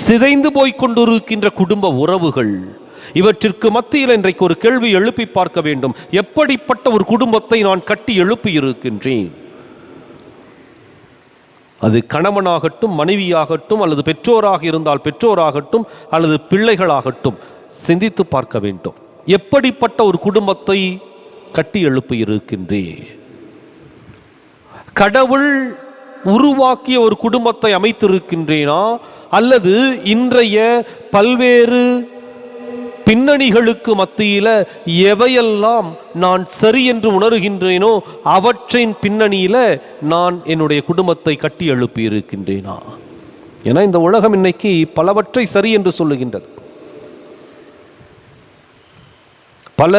சிதைந்து போய் கொண்டிருக்கின்ற குடும்ப உறவுகள், இவற்றிற்கு மத்தியில் இன்றைக்கு ஒரு கேள்வி எழுப்பி பார்க்க வேண்டும். எப்படிப்பட்ட ஒரு குடும்பத்தை நான் கட்டி எழுப்பி இருக்கின்றேன்? அது கணவனாகட்டும், மனைவியாகட்டும், அல்லது பெற்றோராக இருந்தால் பெற்றோராகட்டும், அல்லது பிள்ளைகளாகட்டும், சிந்தித்து பார்க்க வேண்டும். எப்படிப்பட்ட ஒரு குடும்பத்தை கட்டி எழுப்பி இருக்கின்றேன்? கடவுள் உருவாக்கிய ஒரு குடும்பத்தை அமைத்திருக்கின்றேனா, அல்லது இன்றைய பல்வேறு பின்னணிகளுக்கு மத்தியில் எவையெல்லாம் நான் சரி என்று உணர்கின்றேனோ அவற்றின் பின்னணியில் நான் என்னுடைய குடும்பத்தை கட்டி எழுப்பி இருக்கின்றேனா? ஏன்னா இந்த உலகம் இன்னைக்கு பலவற்றை சரி என்று சொல்லுகின்றது. பல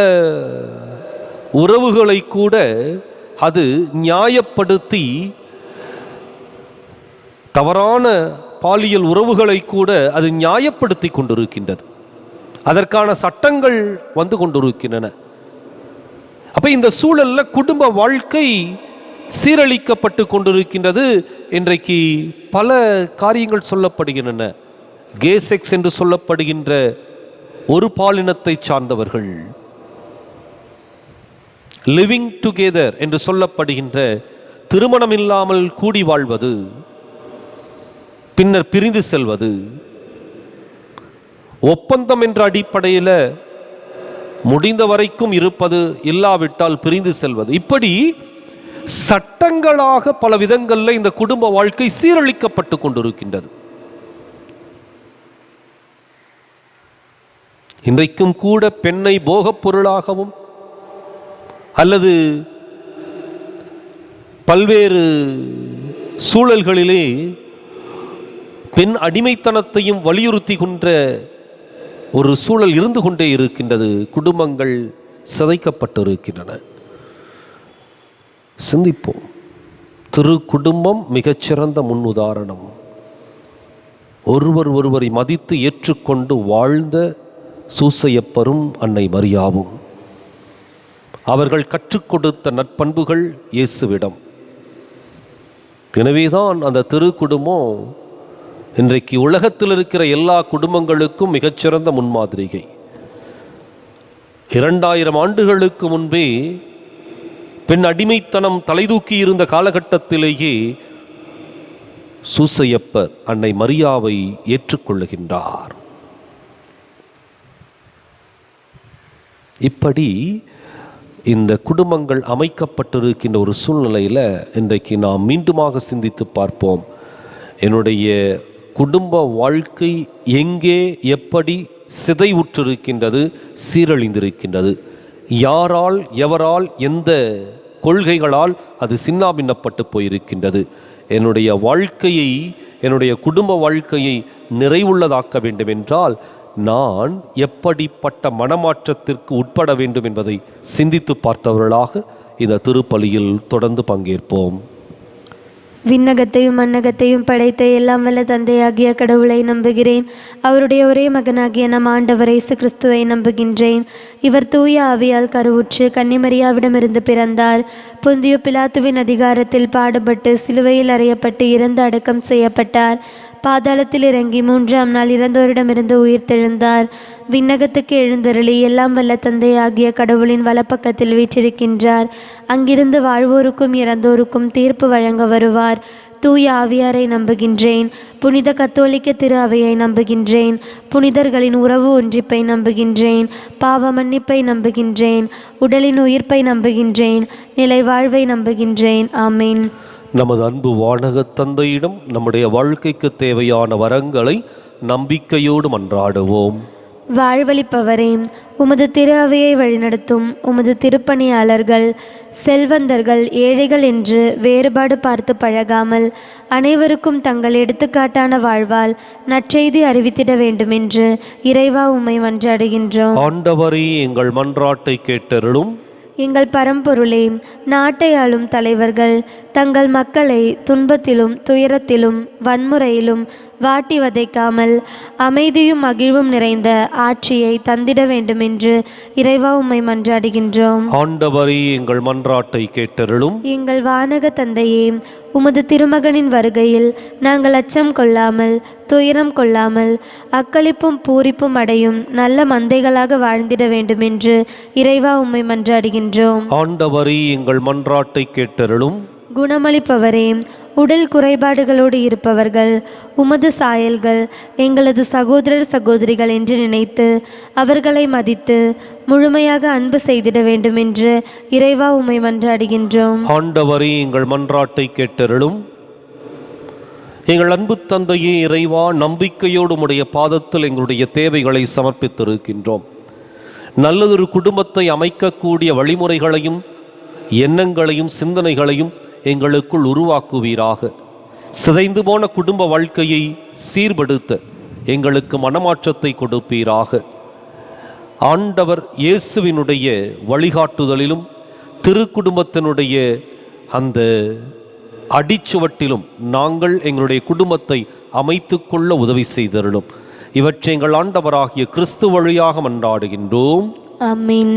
உறவுகளை கூட அது நியாயப்படுத்தி, தவறான பாலியல் உறவுகளை கூட அது நியாயப்படுத்தி கொண்டிருக்கின்றது. அதற்கான சட்டங்கள் வந்து கொண்டிருக்கின்றன. அப்ப இந்த சூழல்ல குடும்ப வாழ்க்கை சீரழிக்கப்பட்டு கொண்டிருக்கின்றது. இன்றைக்கு பல காரியங்கள் சொல்லப்படுகின்றன. கே செக்ஸ் என்று சொல்லப்படுகின்ற ஒரு பாலினத்தை சார்ந்தவர்கள், லிவிங் டுகெதர் என்று சொல்லப்படுகின்ற திருமணம் இல்லாமல் கூடி வாழ்வது, பின்னர் பிரிந்து செல்வது, ஒப்பந்தம் என்ற அடிப்படையில் முடிந்த வரைக்கும் இருப்பது, இல்லாவிட்டால் பிரிந்து செல்வது, இப்படி சட்டங்களாக பல விதங்களில் இந்த குடும்ப வாழ்க்கை சீரழிக்கப்பட்டு கொண்டிருக்கின்றது. இன்றைக்கும் கூட பெண்ணை போகப் பொருளாகவும் அல்லது பல்வேறு சூழல்களிலே பெண் அடிமைத்தனத்தையும் வலியுறுத்தி கொண்ட ஒரு சூழல் இருந்து கொண்டே இருக்கின்றது. குடும்பங்கள் சிதைக்கப்பட்டிருக்கின்றன. சிந்திப்போம். திரு குடும்பம் மிகச்சிறந்த முன்னுதாரணம். ஒருவரை மதித்து ஏற்றுக்கொண்டு வாழ்ந்த சூசையப்பரும் அன்னை மரியாவும், அவர்கள் கற்றுக் கொடுத்த நற்பண்புகள் இயேசுவிடம். எனவேதான் அந்த திரு குடும்பம் இன்றைக்கு உலகத்தில் இருக்கிற எல்லா குடும்பங்களுக்கும் மிகச்சிறந்த முன்மாதிரிகை. 2000 ஆண்டுகளுக்கு முன்பே பெண் அடிமைத்தனம் தலைதூக்கி இருந்த காலகட்டத்திலேயே சூசையப்பர் அன்னை மரியாவை ஏற்றுக்கொள்ளுகின்றார். இப்படி இந்த குடும்பங்கள் அமைக்கப்பட்டிருக்கின்ற ஒரு சூழ்நிலையில் இன்றைக்கு நாம் மீண்டுமாக சிந்தித்து பார்ப்போம். என்னுடைய குடும்ப வாழ்க்கை எங்கே எப்படி சிதைவுற்றிருக்கின்றது, சீரழிந்திருக்கின்றது? யாரால், எவரால், எந்த கொள்கைகளால் அது சின்னாபின்னப்பட்டு போயிருக்கின்றது? என்னுடைய வாழ்க்கையை, என்னுடைய குடும்ப வாழ்க்கையை நிறைவுள்ளதாக்க வேண்டும் என்றால் நான் எப்படிப்பட்ட மனமாற்றத்திற்கு உட்பட வேண்டும் என்பதை சிந்தித்து பார்த்தவர்களாக இந்த திருப்பலியில் தொடர்ந்து பங்கேற்போம். விண்ணகத்தையும் மண்ணகத்தையும் படைத்த எல்லாம் வல்ல தந்தையாகிய கடவுளை நம்புகிறேன். அவருடைய ஒரே மகனாகிய நம் ஆண்டவர் இயேசு கிறிஸ்துவை நம்புகின்றேன். இவர் தூய ஆவியால் கருவுற்று கன்னிமரியாவிடமிருந்து பிறந்தார். பொந்தியு பிலாத்துவின் அதிகாரத்தில் பாடுபட்டு சிலுவையில் அறையப்பட்டு இறந்து அடக்கம் செய்யப்பட்டார். பாதாளத்தில் இறங்கி 3ஆம் நாள் இறந்தோரிடமிருந்து உயிர்த்தெழுந்தார். விண்ணகத்துக்கு எழுந்தருளி எல்லாம் வல்ல தந்தையாகிய கடவுளின் வலப்பக்கத்தில் வீற்றிருக்கின்றார். அங்கிருந்து வாழ்வோருக்கும் இறந்தோருக்கும் தீர்ப்பு வழங்க வருவார். தூய ஆவியாரை நம்புகின்றேன். புனித கத்தோலிக்க திரு அவையை நம்புகின்றேன். புனிதர்களின் உறவு ஒன்றிப்பை நம்புகின்றேன். பாவ மன்னிப்பை நம்புகின்றேன். உடலின் உயிர்ப்பை நம்புகின்றேன். நிலை வாழ்வை நம்புகின்றேன். ஆமீன். நமது அன்பு வானக தந்தையிடம் நம்முடைய வாழ்க்கைக்கு தேவையான வரங்களை நம்பிக்கையோடு மன்றாடுவோம். வாழ்வளிப்பவரே, உமது திரு அவையை வழிநடத்தும் உமது திருப்பணியாளர்கள் செல்வந்தர்கள் ஏழைகள் என்று வேறுபாடு பார்த்து பழகாமல் அனைவருக்கும் தங்கள் எடுத்துக்காட்டான வாழ்வால் நற்செய்தி அறிவித்திட வேண்டுமென்று இறைவா உம்மை மன்றாடுகின்றோம். ஆண்டவரே, எங்கள் மன்றாட்டை கேட்டருளும். எங்கள் பரம்பொருளே, நாட்டை ஆளும் தலைவர்கள் தங்கள் மக்களை துன்பத்திலும் துயரத்திலும் வன்முறையிலும் வாட்டி வதைக்காமல் அமைதியும் மகிழ்வும் நிறைந்த ஆட்சியை தந்திட வேண்டுமென்று இறைவா உம்மை மன்றாடுகின்றோம். ஆண்டவரே, எங்கள் மன்றாட்டை கேட்டருளும். எங்கள் வானக தந்தையே, உமது திருமகனின் வருகையில் நாங்கள் அச்சம் கொள்ளாமல் துயரம் கொள்ளாமல் அக்களிப்பும் பூரிப்பும் அடையும் நல்ல மந்தைகளாக வாழ்ந்திட வேண்டுமென்று இறைவா உம்மை மன்றாடுகின்றோம். ஆண்டவரே, எங்கள் மன்றாட்டை கேட்டருளும். குணமளிப்பவரே, உடல் குறைபாடுகளோடு இருப்பவர்கள் உமது சாயல்கள் எங்களது சகோதரர் சகோதரிகள் என்று நினைத்து அவர்களை மதித்து முழுமையாக அன்பு செய்திட வேண்டும் என்று இறைவா உம்மை மன்றாடுகின்றோம். ஆண்டவரே, எங்கள் மன்றாட்டை கேட்டருளும். எங்கள் அன்பு தந்தையே இறைவா, நம்பிக்கையோடு உம்முடைய பாதத்தில் எங்களுடைய தேவைகளை சமர்ப்பித்திருக்கின்றோம். நல்லதொரு குடும்பத்தை அமைக்கக்கூடிய வழிமுறைகளையும் எண்ணங்களையும் சிந்தனைகளையும் எங்களுக்குள் உருவாக்குவீராக. சிதைந்து போன குடும்ப வாழ்க்கையை சீர்படுத்த எங்களுக்கு மனமாற்றத்தை கொடுப்பீராக. ஆண்டவர் இயேசுவினுடைய வழிகாட்டுதலிலும் திருக்குடும்பத்தினுடைய அந்த அடிச்சுவட்டிலும் நாங்கள் எங்களுடைய குடும்பத்தை அமைத்து கொள்ள உதவி செய்தருளும். இவற்றை எங்கள் ஆண்டவராகிய கிறிஸ்து வழியாக மன்றாடுகின்றோம். ஆமென்.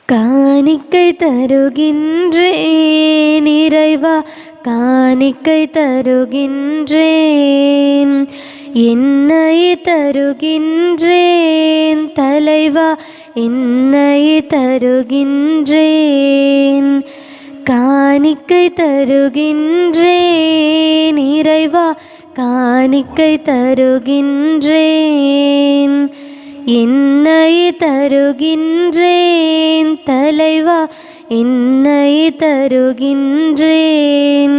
காணிக்கை தருகின்றேன் இறைவா, காணிக்கை தருகின்றேன், என்னை தருகின்றேன் தலைவா, என்னை தருகின்றேன். காணிக்கை தருகின்றேன் இறைவா, காணிக்கை தருகின்றேன், என்னை தருகின்றேன் தலைவா, என்னை தருகின்றேன்.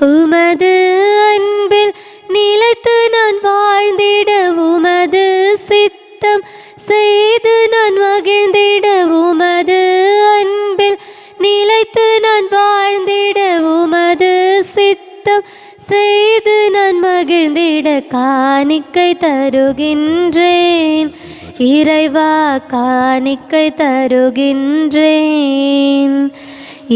உமது அன்பில் நிலைத்து நான் வாழ்ந்திட, உமது சித்தம் செய்து நான் மகிழ்ந்திட, உமது அன்பில் நிலைத்து நான் வாழ்ந்திட, உமது சித்தம் செய்து நான் மகிழ்ந்திட காணிக்கை தருகின்றேன் இறைவா, காணிக்கை தருகின்றேன்,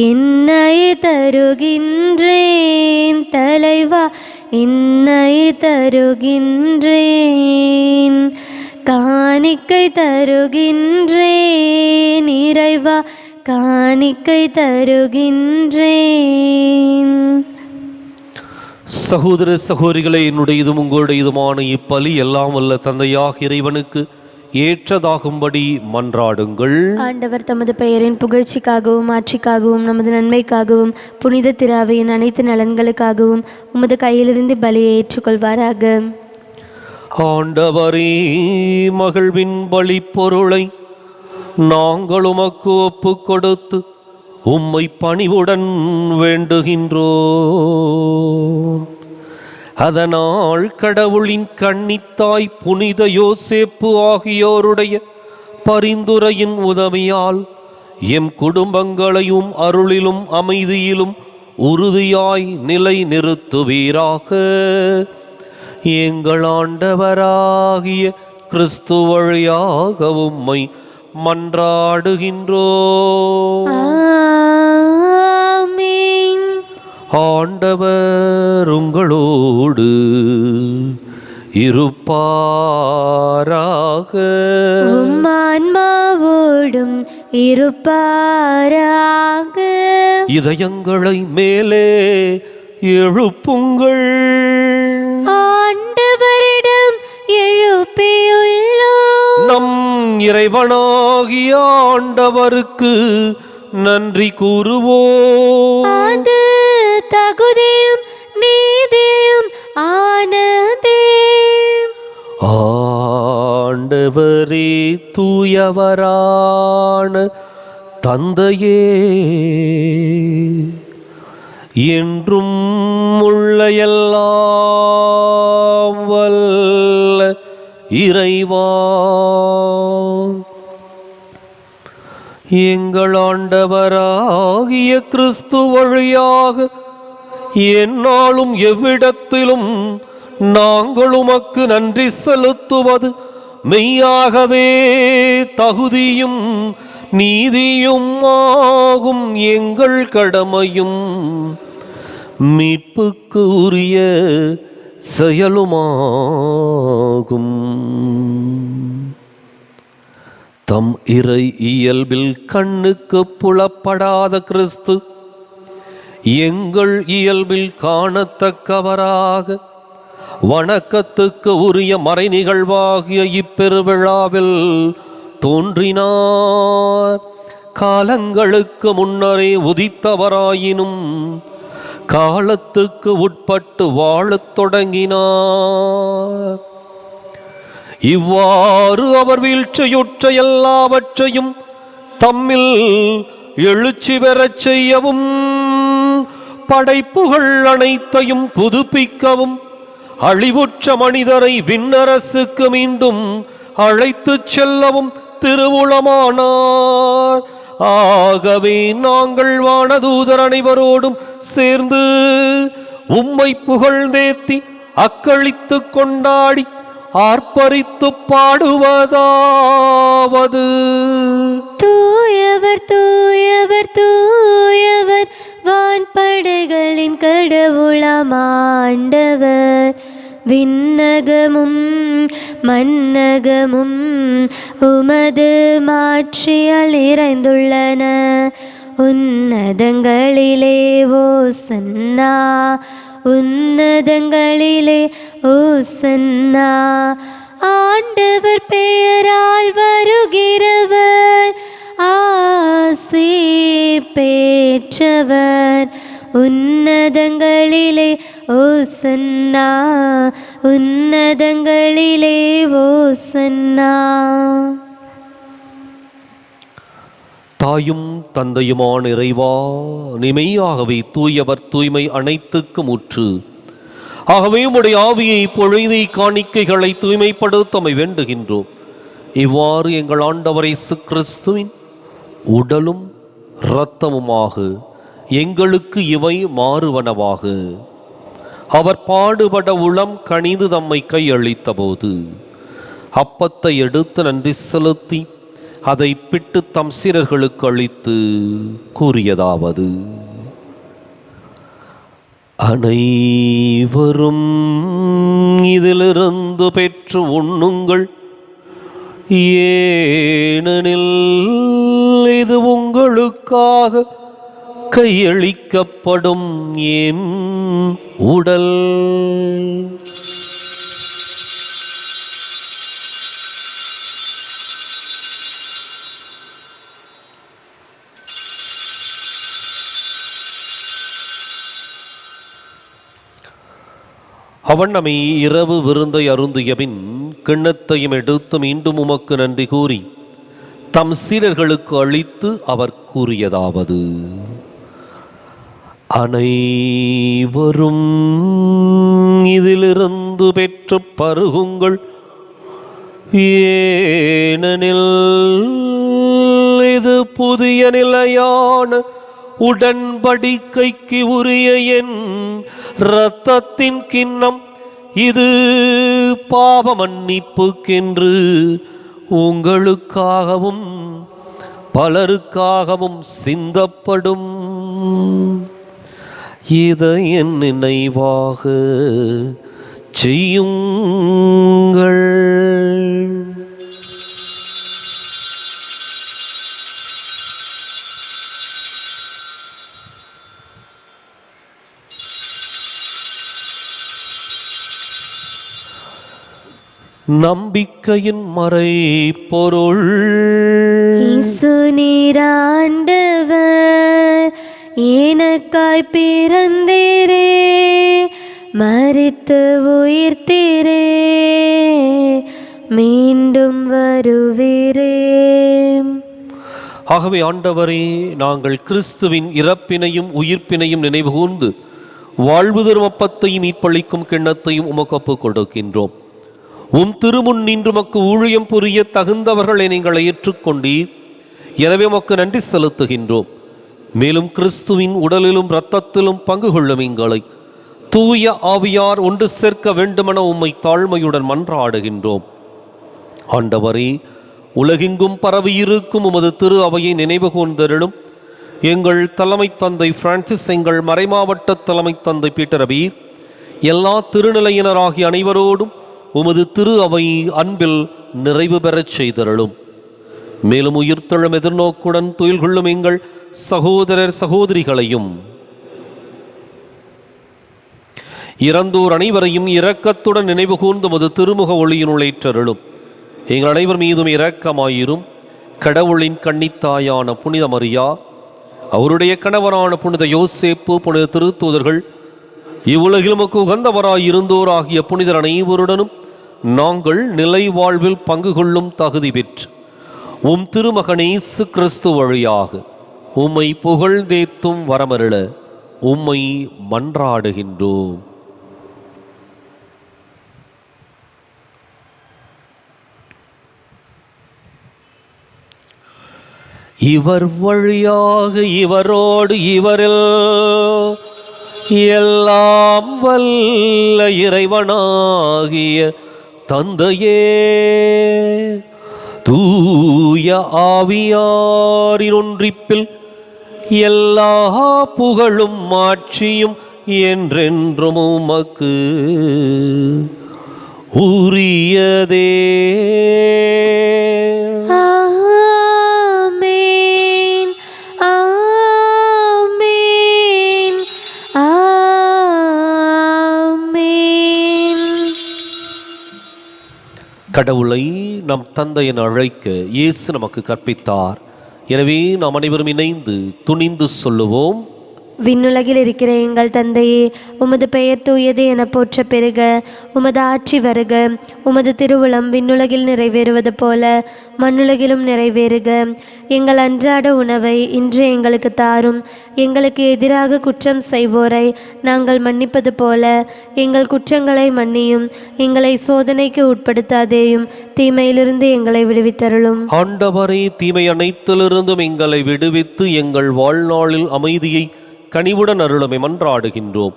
என்னை தருகின்றேன் தலைவா, என்னை தருகின்றேன். காணிக்கை தருகின்றேன் இறைவா, காணிக்கை தருகின்றேன். சகோதர சகோதரிகளே, என்னுடையதும் உங்களுடையதுமான இப்பலி எல்லாம் வல்ல தந்தையாக இறைவனுக்கு ஏற்றதாகும்படி மன்றாடுங்கள். ஆண்டவர் தமது பெயரின் புகழ்ச்சிக்காகவும் ஆட்சிக்காகவும் நமது நன்மைக்காகவும் புனித திராவையின் அனைத்து நலன்களுக்காகவும் உமது கையிலிருந்து பலியை ஏற்றுக்கொள்வாராக. ஆண்டவரே, மகிழ்வின் பலி பொருளை நாங்கள் உமக்கு ஒப்பு கொடுத்து உம்மை பணிவுடன் வேண்டுகின்றோம். அதனால் கடவுளின் கன்னித்தாய் புனித யோசேப்பு ஆகியோருடைய பரிந்துரையின் உதவியால் எம் குடும்பங்களையும் அருளிலும் அமைதியிலும் உறுதியாய் நிலை நிறுத்துவீராக. எங்கள் ஆண்டவராகிய கிறிஸ்து வழியாக உம்மை மன்றாடுகின்றோம். ஆமென். ஆண்டவர் உங்களோடு இருப்பாராக. உம் ஆன்மாவோடும் இருப்பாராக. இதயங்களை மேலே எழுப்புங்கள். ஆண்டவரிடம் எழுப்பியுள்ளோம். நம் இறைவனாகிய ஆண்டவருக்கு நன்றி கூறுவோம். அது தகுதியும் நீதியும் ஆனதே. ஆண்டவரே, தூயவரான தந்தையே, என்றும் உள்ள எல்லாம் வல்ல இறைவா, எங்கள் ஆண்டவராகிய கிறிஸ்து வழியாக எந்நாளும் எவ்விடத்திலும் நாங்கள் உமக்கு நன்றி செலுத்துவது மெய்யாகவே தகுதியும் நீதியும் ஆகும், எங்கள் கடமையும் மீட்புக்கு உரிய செயலுமாகும். தம் இறை இயல்பில் கண்ணுக்கு புலப்படாத கிறிஸ்து எங்கள் இயல்பில் காணத்தக்கவராக வணக்கத்துக்கு உரிய மறை நிகழ்வாகிய இப்பெருவிழாவில் தோன்றினார். காலங்களுக்கு முன்னரே உதித்தவராயினும் காலத்துக்கு உட்பட்டு வாழத் தொடங்கினார். இவ்வாறு அவர் வீழ்ச்சியுற்ற எல்லாவற்றையும் தம்மில் எழுச்சி பெறச் செய்யவும் படைப்புகள் அனைத்தையும் புதுப்பிக்கவும் அழிவுற்ற மனிதரை விண்ணரசுக்கு மீண்டும் அழைத்துச் செல்லவும் திருவுளமானார். ஆகவே நாங்கள் வானதூதர் அனைவரோடும் சேர்ந்து உம்மை புகழ்ந்தேத்தி அக்களித்து கொண்டாடி ஆர்ப்பரித்து பாடுவதாவது: தூயவர் தூயவர் தூயவர், வான்படைகளின் கடவுளாம் ஆண்டவர். விண்ணகமும் மன்னகமும் உமது மாட்சியால் நிறைந்துள்ளன. உன்னதங்களிலே ஓசன்னா, உன்னதங்களிலே ஓசன்னா. ஆண்டவர் பெயரால் வருகிறவர் ஆசி பெற்றவர். உன்னதங்களிலே ஓசன்னா, உன்னதங்களிலே ஓசன்னா. தாயும் தந்தையுமான இறைவா, நிமையாகவே தூயவர், தூய்மை அனைத்துக்கும் ஊற்று. ஆகவே உம்முடைய ஆவியை பொழுதை காணிக்கைகளை தூய்மைப்படுத்தமை வேண்டுகின்றோம். இவ்வாறு எங்கள் ஆண்டவர் இயேசு கிறிஸ்துவின் உடலும் இரத்தமுமாக எங்களுக்கு இவை மாறுவனவாக. அவர் பாடுபட உளம் கனிந்து தம்மை கையளித்த போது அப்பத்தை எடுத்து நன்றி செலுத்தி அதை பிட்டு தம் சீரர்களுக்கு அளித்து கூறியதாவது: அனைவரும் இதிலிருந்து பெற்று உண்ணுங்கள், ஏனெனில் இது உங்களுக்காக கையளிக்கப்படும் என் உடல். அவண்ணமை இரவு விருந்தை அருந்தியபின் கிண்ணத்தையும் எடுத்து மீண்டும் உமக்கு நன்றி கூறி தம் சீடர்களுக்கு அளித்து அவர் கூறியதாவது: அனைவரும் இதிலிருந்து பெற்று பருகுங்கள், ஏனெனில் இது புதிய நிலையான உடன்படிக்கைக்கு உரிய என் இரத்தத்தின் கிண்ணம். இது பாவ மன்னிப்புக்கென்று உங்களுக்காகவும் பலருக்காகவும் சிந்தப்படும். இதை என் நினைவாக செய்யுங்கள். நம்பிக்கையின் மறை பொருள்: இயேசு நீர் ஆண்டவர், எனக்காய் பிறந்தீரே, மரித்து உயிர்த்தீரே, மீண்டும் வருவீரே. ஆகவே ஆண்டவரே, நாங்கள் கிறிஸ்துவின் இறப்பினையும் உயிர்ப்பினையும் நினைவு கூர்ந்து வாழ்வு தரும் அப்பத்தையும் மீட்பளிக்கும் கிண்ணத்தையும் உமக்கு ஒப்புக் கொடுக்கின்றோம். உம் திருமுன் நின்று உமக்கு ஊழியம் புரிய தகுந்தவர்களை நீங்கள் ஏற்றுக்கொண்டீர். எனவே உமக்கு நன்றி செலுத்துகின்றோம். மேலும் கிறிஸ்துவின் உடலிலும் இரத்தத்திலும் பங்கு கொள்ளும் எங்களை தூய ஆவியார் ஒன்று சேர்க்க வேண்டுமென உம்மை தாழ்மையுடன் மன்றாடுகின்றோம். ஆண்டவரே, உலகெங்கும் பரவியிருக்கும் உமது திரு அவையை நினைவு கூர்ந்தருளும். எங்கள் தலைமை தந்தை பிரான்சிஸ், எங்கள் மறைமாவட்ட தலைமை தந்தை பீட்டர் அபி, எல்லா திருநிலையினராகிய அனைவரோடும் உமது திரு அவை அன்பில் நிறைவு பெறச் செய்தருளும். மேலும் உயிர்த்தெழும் எதிர்நோக்குடன் துயில் கொள்ளும் எங்கள் சகோதரர் சகோதரிகளையும் இறந்தோர் அனைவரையும் இரக்கத்துடன் நினைவு கூர்ந்து உமது திருமுக ஒளியினுள் ஏற்றருளும். எங்கள் அனைவர் மீதும் இரக்கமாயிரும். கடவுளின் கன்னித்தாயான புனித மரியா, அவருடைய கணவரான புனித யோசேப்பு, புனித திருத்தூதர்கள், இவ்வுலகில் உமக்கு உகந்தவராய் இருந்தோராகிய புனிதர் அனைவருடனும் நாங்கள் நிலை வாழ்வில் பங்கு கொள்ளும் தகுதி பெற்று உம் திருமகன் இயேசு கிறிஸ்து வழியாக உம்மை புகழ்ந்தேத்தும் வரமருள உம்மை மன்றாடுகின்றோம். இவர் வழியாக இவரோடு இவரில் எல்லாம் வல்ல இறைவனாகிய தந்தையே, தூய ஆவியாரின் ஒன்றிப்பில் எல்லா புகழும் ஆட்சியும் என்றென்றும் உமக்கு உரியதே. ஆமென், ஆமென், ஆமென். கடவுளை நம் தந்தை என அழைக்க இயேசு நமக்கு கற்பித்தார். எனவே நாம் அனைவரும் இணைந்து துணிந்து சொல்லுவோம். விண்ணுலகில் இருக்கிற எங்கள் தந்தையே, உமது பெயர் தூயது என போற்ற பெருக. உமது ஆட்சி வருக. உமது திருவுளம் விண்ணுலகில் நிறைவேறுவது போல மண்ணுலகிலும் நிறைவேறுக. எங்கள் அன்றாட உணவை இன்று எங்களுக்கு தாரும். எங்களுக்கு எதிராக குற்றம் செய்வோரை நாங்கள் மன்னிப்பது போல எங்கள் குற்றங்களை மன்னியும். எங்களை சோதனைக்கு உட்படுத்தாதேயும், தீமையிலிருந்து எங்களை விடுவித்தருளும். ஆண்டவரே, தீமை அனைத்திலிருந்தும் எங்களை விடுவித்து எங்கள் வாழ்நாளில் அமைதியை கனிவுடன் அருளுமை மன்றாடுகின்றோம்.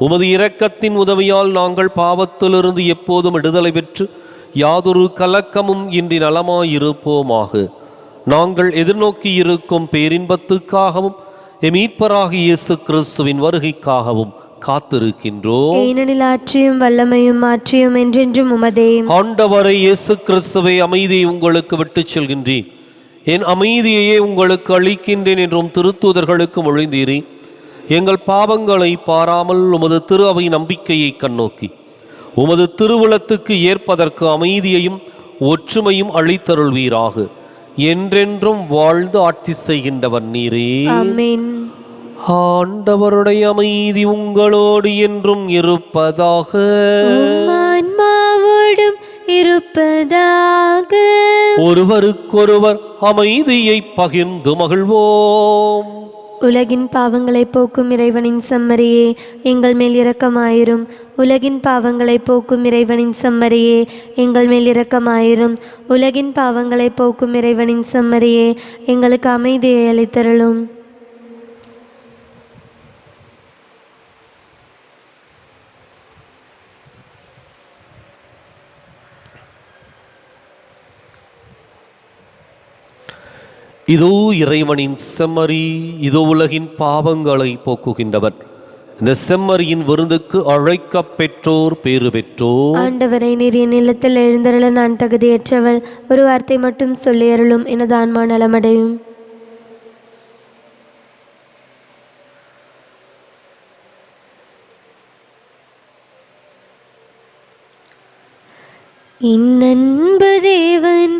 உமது இரக்கத்தின் உதவியால் நாங்கள் பாவத்திலிருந்து எப்போதும் விடுதலை பெற்று யாதொரு கலக்கமும் இன்றி நலமாயிருப்போமாக. நாங்கள் எதிர்நோக்கி இருக்கும் பேரின்பத்துக்காகவும் மீட்பராகிய இயேசு கிறிஸ்துவின் வருகைக்காகவும் காத்திருக்கின்றோம். ஏனெனில் ஆட்சியும் வல்லமையும் மாற்றியும் என்றென்றும் உமதே. ஆண்டவரை இயேசு கிறிஸ்துவை, அமைதியை உங்களுக்கு விட்டுச் செல்கின்றேன், என் அமைதியையே உங்களுக்கு அளிக்கின்றேன் என்றும் திருத்தூதர்களுக்கு மொழிந்தீரே. எங்கள் பாவங்களை பாராமல் உமது திரு அவை நம்பிக்கையை கண்ணோக்கி உமது திருவுளத்துக்கு ஏற்பதற்கு அமைதியையும் ஒற்றுமையும் அளித்தருள்வீராக. என்றென்றும் வாழ்ந்து ஆட்சி செய்கின்றவர் நீரே. ஆமென். ஆண்டவருடைய அமைதி உங்களோடு என்றும் இருப்பதாக. ஆன்மாவோடும் இருப்பதாக. ஒருவருக்கொருவர் அமைதியை பகிர்ந்து மகிழ்வோம். உலகின் பாவங்களை போக்கும் இறைவனின் செம்மறியே, எங்கள் மேல் இரக்கமாயிரும். உலகின் பாவங்களை போக்கும் இறைவனின் செம்மறியே, எங்கள் மேல் இரக்கமாயிரும். உலகின் பாவங்களை போக்கும் இறைவனின் செம்மறியே, எங்களுக்கு அமைதியை அளித்தருளும். இதோ இறைவனின் செம்மறி, இதோ உலகின் பாவங்களை போக்குகின்றவர். இந்த செம்மறியின் விருந்துக்கு அழைக்கப் பெற்றோர் பேறு பெற்றோர். ஆண்டவரை, நீர் என் இல்லத்தில் எழுந்தருள நான் தகுதியற்றவள். ஒரு வார்த்தை மட்டும் சொல்லி அருளும், எனது ஆன்மா நலமடையும். இன்னன்பு தேவன்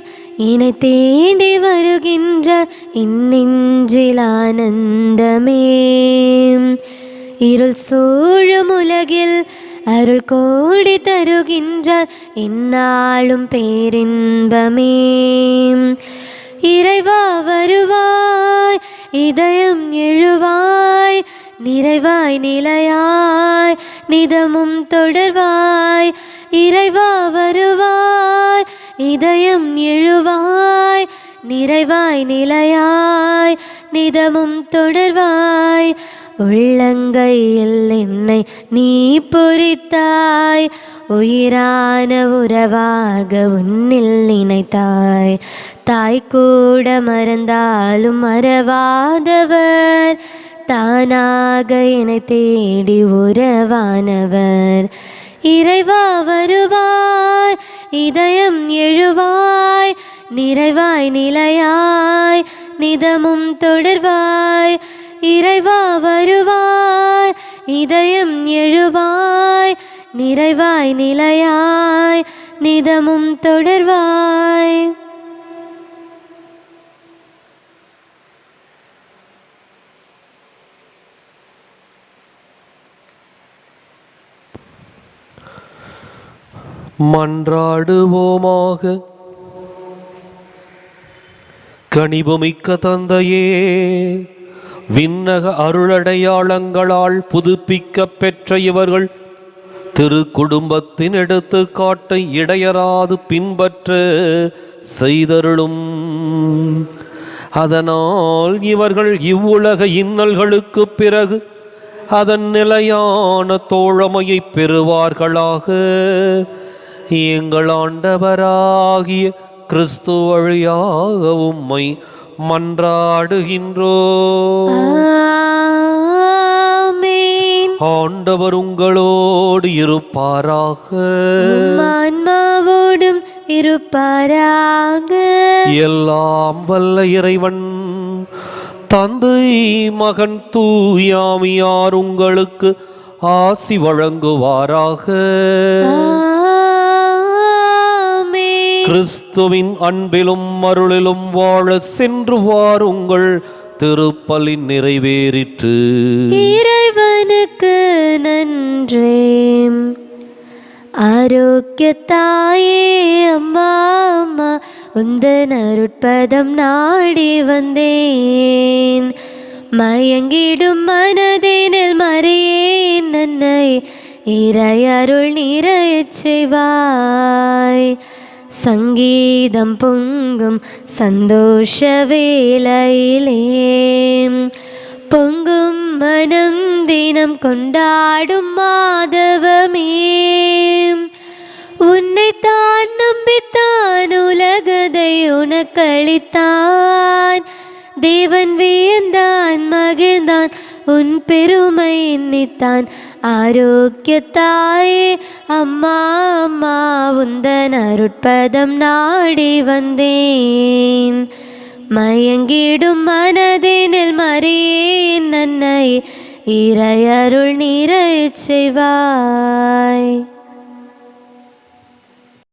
என்னை தேடி வருகின்றார், இந்நெஞ்சில் ஆனந்தமே. இருள் சூழும் உலகில் அருள் கோடி தருகின்றார், எந்நாளும் பேரின்பமே. இறைவா வருவாய், இதயம் எழுவாய், நிறைவாய் நிலையாய் நிதமும் தொடர்வாய். இறைவா வருவாய், இதயம் எழுவாய், நிறைவாய் நிலையாய் நிதமும் தொடர்வாய். உள்ளங்கையில் என்னை நீ பொறித்தாய், உயிரான உறவாக உன்னில் நினைத்தாய். தாய் கூட மறந்தாலும் மறவாதவர், தானாக என்னை தேடி உறவானவர். இறைவா வருவாய், இதயம் எழுவாய், நிறைவாய் நிலையாய் நிதமும் தொடர்வாய். இறைவா வருவாய், இதயம் எழுவாய், நிறைவாய் நிலையாய் நிதமும் தொடர்வாய். மன்றாடுவோமாக. கனிவுமிக்க தந்தையே, விண்ணக அருளடையாளங்களால் புதுப்பிக்க பெற்ற இவர்கள் திரு குடும்பத்தின் எடுத்துக்காட்டை இடையராது பின்பற்ற செய்தருளும். அதனால் இவர்கள் இவ்வுலக இன்னல்களுக்கு பிறகு அதன் நிலையான தோழமையை பெறுவார்களாக. எங்கள் ஆண்டவராகிய கிறிஸ்து வழியாக உம்மை மன்றாடுகின்றோம். ஆமென். ஆண்டவர் உங்களோடு இருப்பாராக. ஆன்மாவோடும் இருப்பாராக. எல்லாம் வல்ல இறைவன் தந்தை, மகன், தூயாமியார் உங்களுக்கு ஆசி வழங்குவாராக. கிறிஸ்துவின் அன்பிலும் அருளிலும் வாழ சென்று வாருங்கள். திருப்பலின் நிறைவேறிற்று. இறைவனுக்கு நன்றி. ஆரோக்கியத்தாயே அம்மா அம்மா, உந்தன் அருட்பதம் நாடி வந்தேன். மயங்கிடும் மனதினில் மறியேன் நன்னை, இறையருள் நிறையச் செய்வாய். சங்கீதம் பொங்கும் சந்தோஷ வேளையிலே, பொங்கும் மனம் தினம் கொண்டாடும் மாதவமே. உன்னைத்தான் நம்பித்தான் உலகதை உனக்களித்தான். தேவன் வியந்தான் மகிழ்ந்தான் உன் பெருமை எண்ணித்தான். ஆரோக்கியத்தாயே அம்மா அம்மா, உந்தன் அருட்பதம் நாடி வந்தேன். மயங்கிடும் மனதினில் மறியேன் நன்னை, இறையருள் நிறையச் செய்வாய்.